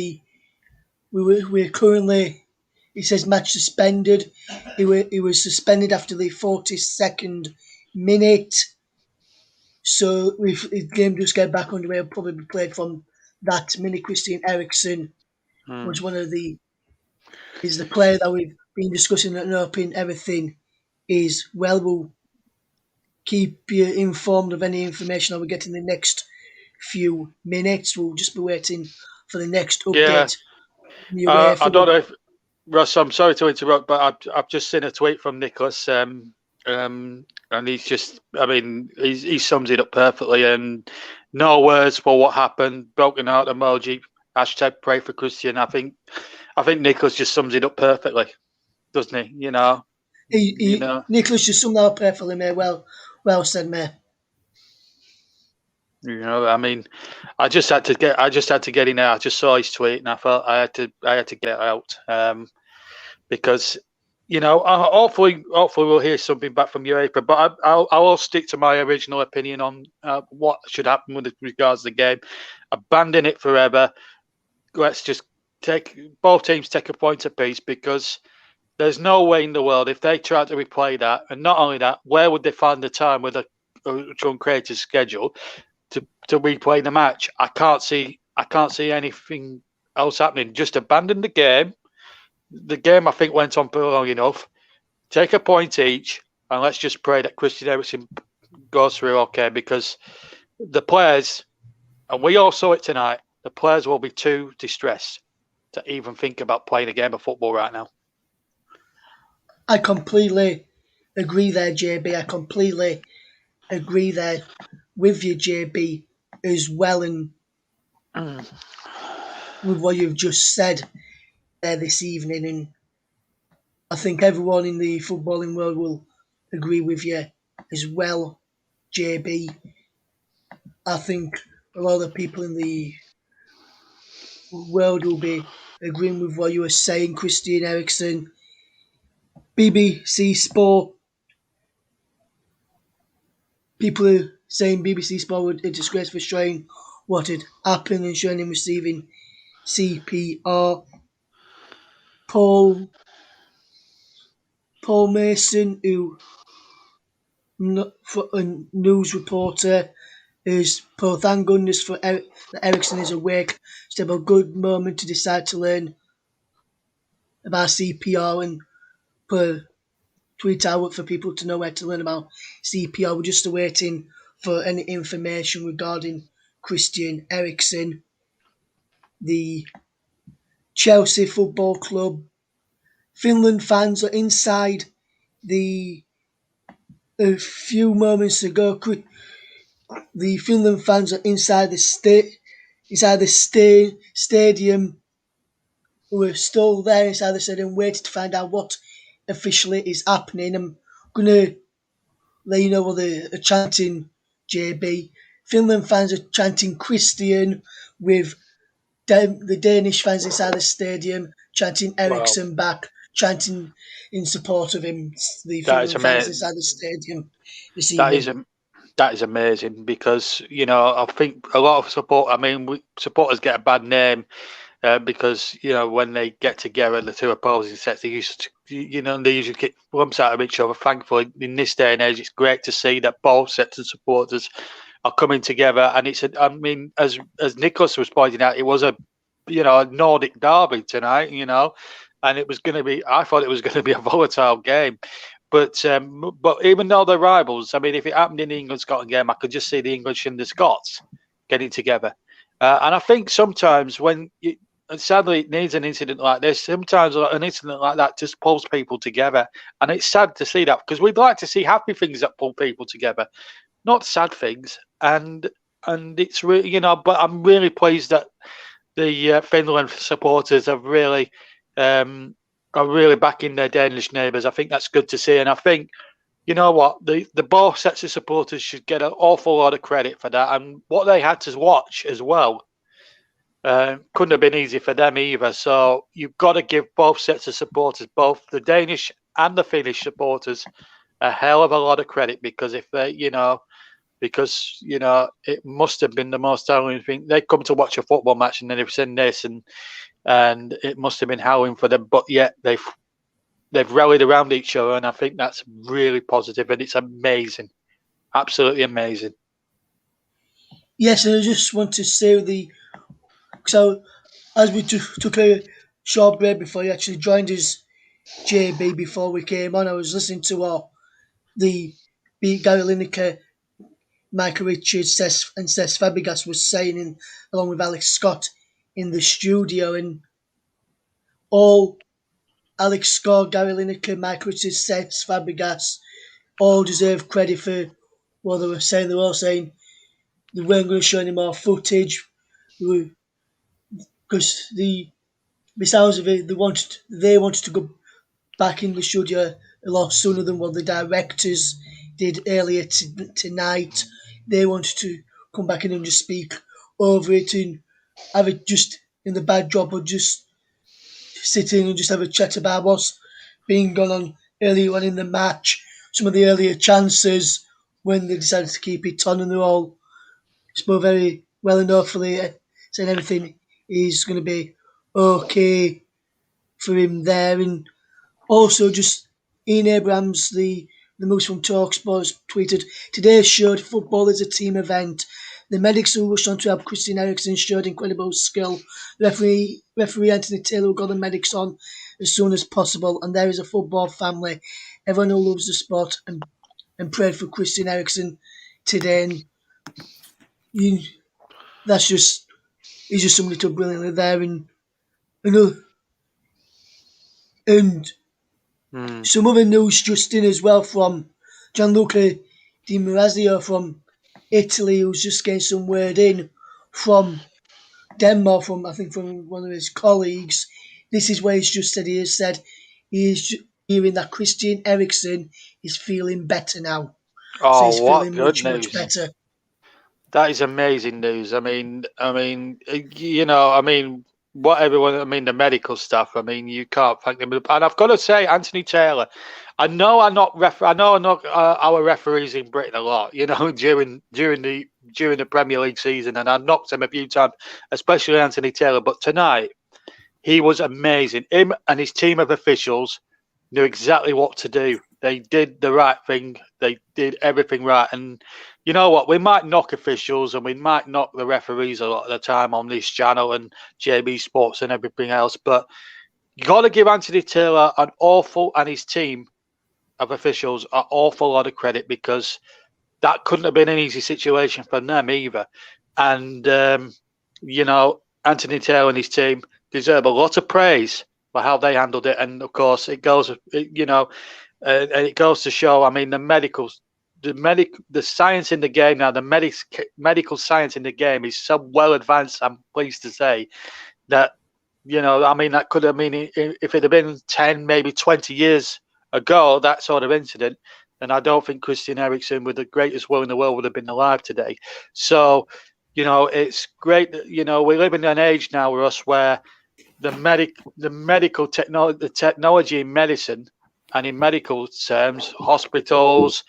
we're currently, it says match suspended. He was suspended after the 42nd minute. So if the game does get back underway, it'll probably be played from that minute. Christian Eriksen was is the player that we've been discussing and hoping everything is well. We'll keep you informed of any information that we get in the next few minutes. We'll just be waiting for the next update. I don't know if, Russ, I'm sorry to interrupt, but I've just seen a tweet from Nicholas, and he's just, he sums it up perfectly, and no words for what happened, broken heart emoji, hashtag pray for Christian. I think Nicholas just sums it up perfectly, doesn't he? Nicholas just summed that up perfectly, mate. Well said, mate. I just had to get in there. I just saw his tweet, and I felt I had to get it out, because hopefully we'll hear something back from UEFA. But I'll stick to my original opinion on what should happen with regards to the game. Abandon it forever. Let's just both teams take a point apiece, because there's no way in the world if they tried to replay that, and not only that, where would they find the time with a uncreated schedule to replay the match? I can't see anything else happening. Just abandon the game. The game, I think, went on for long enough. Take a point each, and let's just pray that Christian Eriksen goes through okay, because the players, and we all saw it tonight, the players will be too distressed to even think about playing a game of football right now. I completely agree there, JB. I completely agree there with you, JB, as well, and with what you've just said there this evening. And I think everyone in the footballing world will agree with you as well, JB. I think a lot of people in the world will be agreeing with what you were saying, Christian Eriksen. BBC Sport, people are saying BBC Sport would a disgrace for showing what had happened and showing him receiving CPR. Paul Mason, who for a news reporter, is thank goodness for that Eriksen is awake. It's a good moment to decide to learn about CPR and put a tweet out for people to know where to learn about CPR. We're just waiting for any information regarding Christian Eriksen. The Chelsea Football Club Finland fans are inside the a few moments ago. The Finland fans are inside the stadium. We're still there inside the stadium, waiting to find out what officially is happening. I'm gonna let you know what they are chanting. JB, Finland fans are chanting Christian with the Danish fans inside the stadium chanting Wow, Eriksen back, chanting in support of him. The that is Finland fans amazing. inside the stadium this That is evening. that is amazing because I think a lot of support. I mean, supporters get a bad name because when they get together, the two opposing sets, they usually kick lumps out of each other. Thankfully, in this day and age, it's great to see that both sets of supporters are coming together. And I mean, as Nicholas was pointing out, it was a Nordic derby tonight. And it was going to be. I thought it was going to be a volatile game. But even though they're rivals, I mean, if it happened in the England-Scotland game, I could just see the English and the Scots getting together. And I think sometimes and sadly, it needs an incident like this. Sometimes an incident like that just pulls people together, and it's sad to see that because we'd like to see happy things that pull people together, not sad things. And it's really, but I'm really pleased that the Finland supporters are really backing their Danish neighbours. I think that's good to see, and I think you know what the both sets of supporters should get an awful lot of credit for that, and what they had to watch as well. Couldn't have been easy for them either. So you've got to give both sets of supporters, both the Danish and the Finnish supporters, a hell of a lot of credit because if they, it must have been the most challenging thing. They come to watch a football match and then they've seen this, and it must have been howling for them. But yet they've rallied around each other, and I think that's really positive, and it's amazing, absolutely amazing. Yes, and I just want to say so as we took a short break before you actually joined us, JB, before we came on, I was listening to what the Gary Lineker, Michael Richards, and Cesc Fabregas was saying, along with Alex Scott in the studio, and all Alex Scott, Gary Lineker, Michael Richards, Cesc Fabregas all deserve credit for what they were saying. They were all saying they weren't going to show any more footage because besides of it, they wanted to go back in the studio a lot sooner than what the directors did earlier tonight. They wanted to come back in and just speak over it and have it just in the backdrop, or just sit in and just have a chat about what's been going on earlier on in the match, some of the earlier chances when they decided to keep it on, and they're all spoke very well and hopefully saying everything is going to be okay for him there. And also, just Ian Abrams, the moose from Talksport, tweeted, "Today showed football is a team event. The medics who rushed on to help Christian Eriksen showed incredible skill. Referee Anthony Taylor got the medics on as soon as possible, and there is a football family. Everyone who loves the sport and prayed for Christian Eriksen today." And you, that's just he's just somebody too brilliantly there, and and Some other news just in as well from Gianluca Di Marzio from Italy, who's just getting some word in from Denmark, from one of his colleagues. This is where he has said he is hearing that Christian Eriksen is feeling better now. So Oh, he's what feeling good much, much news! better. That is amazing news. You know, what everyone, the medical stuff. You can't thank them. And I've got to say, Anthony Taylor. I know I'm not our referees in Britain a lot. You know, during the Premier League season, and I knocked him a few times, especially Anthony Taylor. But tonight, he was amazing. Him and his team of officials knew exactly what to do. They did the right thing. They did everything right. And you know what? We might knock officials and we might knock the referees a lot of the time on this channel and JB Sports and everything else. But you got to give Anthony Taylor and his team of officials an awful lot of credit, because that couldn't have been an easy situation for them either. And, you know, Anthony Taylor and his team deserve a lot of praise for how they handled it. And of course, it goes to show. The science in the game now, the medical science in the game is so well advanced. I'm pleased to say that, that could have been, if it had been 10, maybe 20 years ago, that sort of incident, then I don't think Christian Eriksen, with the greatest will in the world, would have been alive today. So, it's great that, we live in an age now, Russ, where the medical technology, the technology in medicine and in medical terms, hospitals,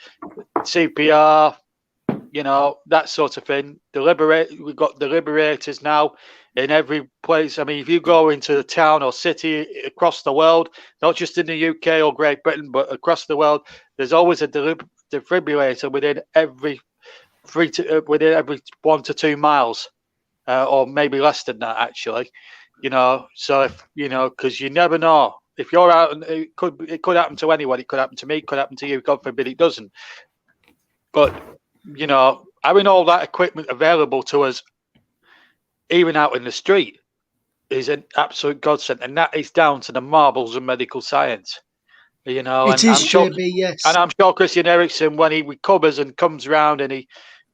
CPR, that sort of thing. We've got deliberators now in every place. If you go into a town or city across the world, not just in the UK or Great Britain, but across the world, there's always a defibrillator within every 1 to 2 miles, or maybe less than that, actually. So if because you never know. If you're out, and it could happen to anyone. It could happen to me. It could happen to you. God forbid it doesn't. But having all that equipment available to us, even out in the street, is an absolute godsend, and that is down to the marvels of medical science. And It is, JB, yes. I'm sure Christian Eriksen, when he recovers and comes round and he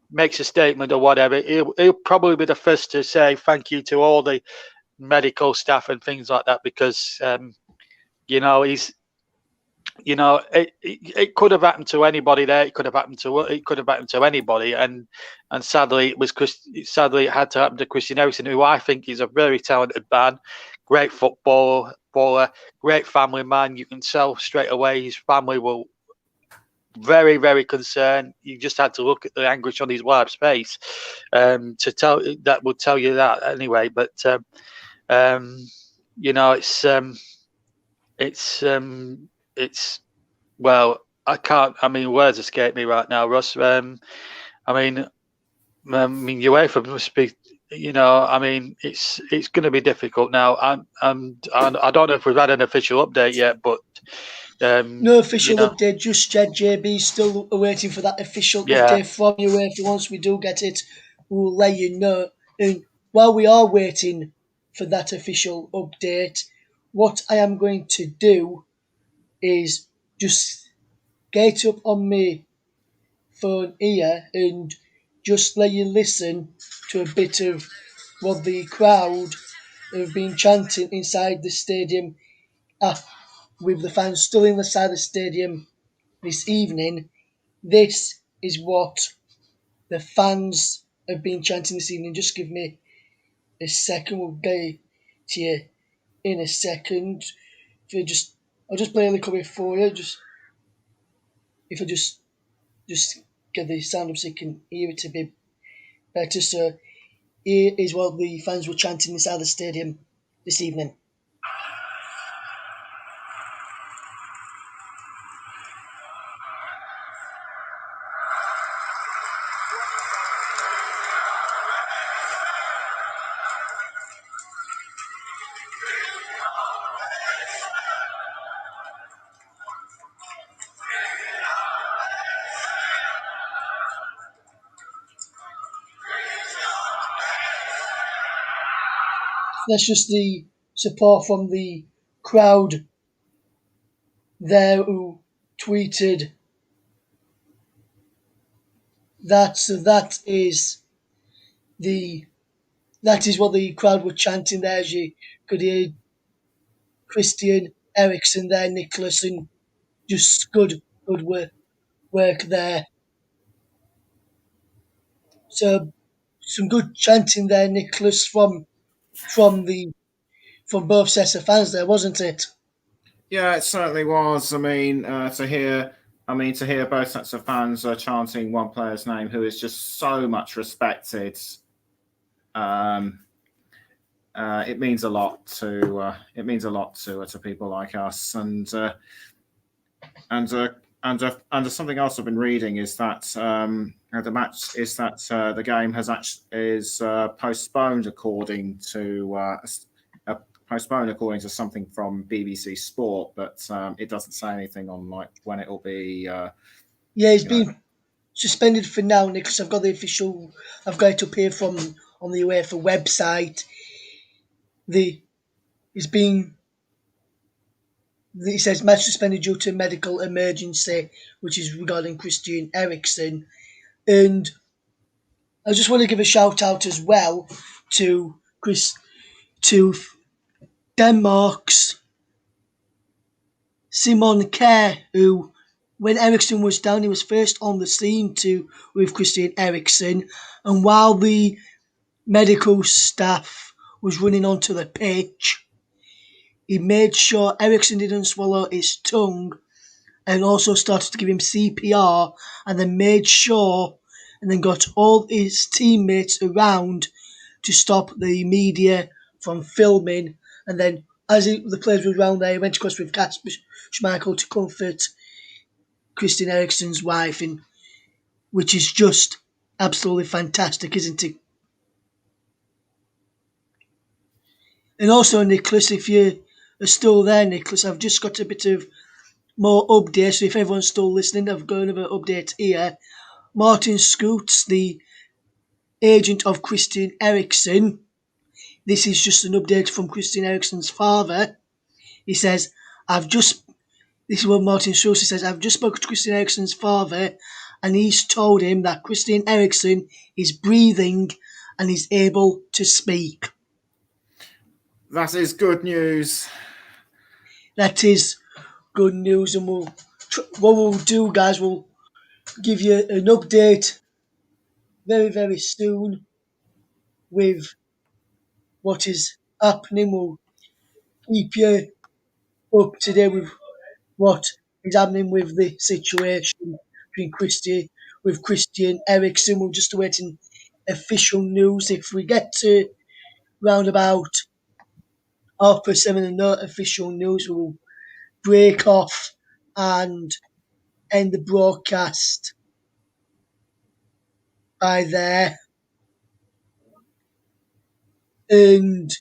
makes a statement or whatever, he'll probably be the first to say thank you to all the medical staff and things like that, because he's it could have happened to anybody there. It could have happened to anybody, and sadly it had to happen to Christian Eriksen, who I think is a very talented man, great footballer, great family man. You can tell straight away his family were very, very concerned. You just had to look at the anguish on his wife's face to tell that would tell you that anyway. But it's well, I can't. Words escape me right now, Russ. UEFA must be. It's going to be difficult now. I don't know if we've had an official update yet, but no official update just yet, JB. Still waiting for that official update from UEFA. Once we do get it, we'll let you know. And while we are waiting for that official update, what I am going to do is just get up on my phone here and just let you listen to a bit of what the crowd have been chanting inside the stadium, with the fans still inside the stadium this evening. This is what the fans have been chanting this evening. Just give me a second. We'll get to you in a second. I'll just play a little bit for you. If I just get the sound up so you can hear it a bit better. So here is what the fans were chanting inside the stadium this evening. That's just the support from the crowd there who tweeted that. So the that is what the crowd were chanting there. As you could hear Christian Eriksen there, Nicholas, and just good work there. So some good chanting there, Nicholas, from the from both sets of fans there, wasn't it? Yeah, it certainly was. To hear both sets of fans chanting one player's name who is just so much respected. Um, it means a lot to people like us, and something else I've been reading is that the game is postponed according to something from BBC Sport, but it doesn't say anything on like when it will be. Yeah, he's been suspended for now, Nicholas. I've got it up here from on the UEFA website. The He's been it says match suspended due to medical emergency, which is regarding Christian Eriksen. And I just want to give a shout out as well to to Denmark's Simon Kjær, who, when Eriksen was down, he was first on the scene with Christian Eriksen, and while the medical staff was running onto the pitch, he made sure Eriksen didn't swallow his tongue, and also started to give him CPR, and then got all his teammates around to stop the media from filming. And then, the players were around there, he went across with Kasper Schmeichel to comfort Christian Eriksen's wife, which is just absolutely fantastic, isn't it? And also, Nicholas, if you are still there, Nicholas, I've just got a bit of more updates. So if everyone's still listening, I've got another update here. Martin Scoots, the agent of Christian Eriksen. This is just an update from Christian Eriksen's father. He says, this is what Martin Schulz says, I've just spoken to Christian Eriksen's father, and he's told him that Christian Eriksen is breathing and is able to speak. That is good news. That is good news, and what we'll do, guys, we'll give you an update very, very soon with what is happening. We'll keep you up to date with what is happening with the situation with Christian Eriksen. We're just awaiting official news. If we get to round about 7:30 and no official news, we'll break off and end the broadcast by there. And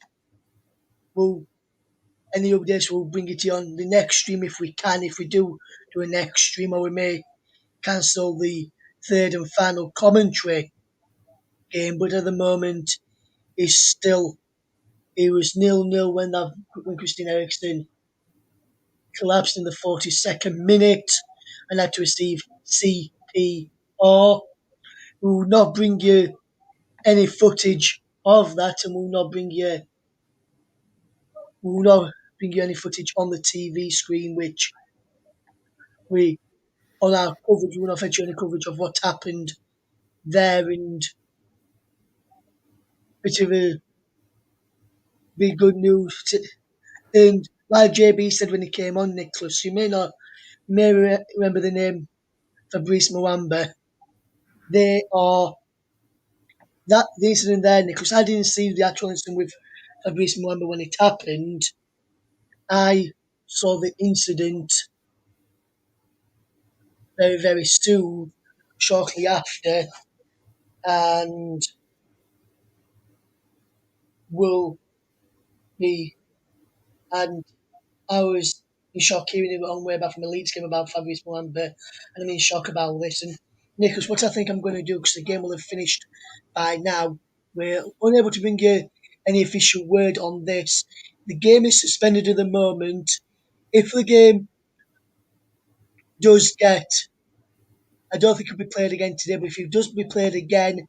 any updates we'll bring it to you on the next stream if we can. If we do a next stream, or we may cancel the third and final commentary game. But at the moment, it was 0-0 when Christian Eriksen collapsed in the 42nd minute and had to receive CPR. We will not bring you any footage of that, and we will not bring you any footage on the TV screen, which we on our coverage we will not feature any coverage of what happened there. And bit of a big good news. And like JB said when he came on, Nicholas, you may remember the name Fabrice Mwamba. They are the incident there, Nicholas. I didn't see the actual incident with Fabrice Mwamba when it happened. I saw the incident very, very soon, shortly after, and will be. And I was in shock hearing it on way back from a Leeds game about Fabrice Mwamba, and I'm in shock about this. And Nicholas, what I think I'm going to do, because the game will have finished by now, we're unable to bring you any official word on this. The game is suspended at the moment. If the game does get, I don't think he'll be played again today, but if he does be played again,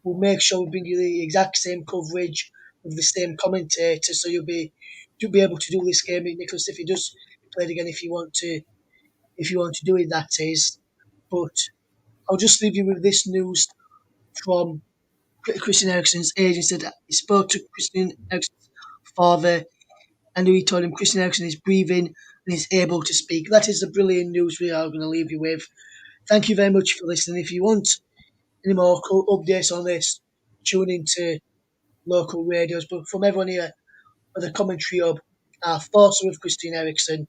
we'll make sure we bring you the exact same coverage with the same commentator, so you'll be able to do this game, Nicholas, if he does play it again, if you want to do it, that is. But I'll just leave you with this news from Christian Eriksen's agent. Said he spoke to Christian Eriksen's father, and he told him Christian Eriksen is breathing and is able to speak. That is the brilliant news we are going to leave you with. Thank you very much for listening. If you want any more updates on this, tune into local radios. But from everyone here at the Commentary Hub, our thoughts are with Christian Eriksen,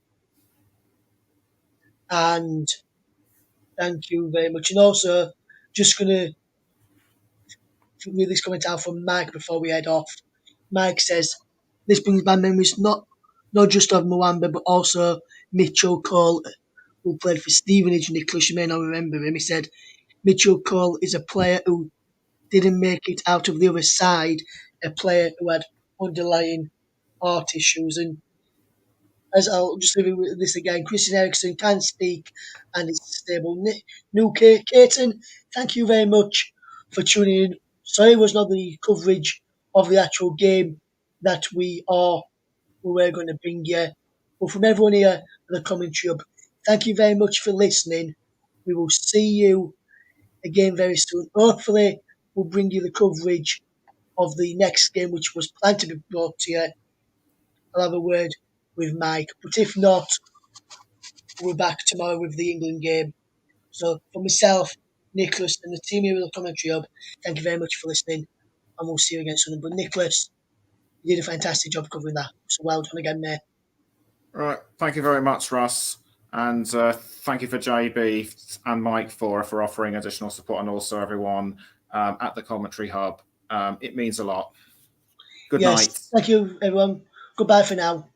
and thank you very much. And also, just going to read this comment out from Mike before we head off. Mike says, this brings back memories not just of Mwamba, but also Mitchell Cole, who played for Stevenage. Nicholas, you may not remember him. He said, Mitchell Cole is a player who didn't make it out of the other side, a player who had underlying heart issues. And as I'll just leave it with this again, Christian Eriksen can speak and is stable. Caton, thank you very much for tuning in. Sorry it was not the coverage of the actual game that we were going to bring you. But from everyone here at the Commentary Hub, thank you very much for listening. We will see you again very soon. Hopefully, we'll bring you the coverage of the next game, which was planned to be brought to you. I'll have a word with Mike. But if not, we're back tomorrow with the England game. So for myself, Nicholas, and the team here at the Commentary Hub, thank you very much for listening, and we'll see you again soon. But Nicholas, you did a fantastic job covering that. So well done again, mate. All right. Thank you very much, Russ. And thank you for JB and Mike for offering additional support, and also everyone at the Commentary Hub. It means a lot. Good night. Thank you, everyone. Goodbye for now.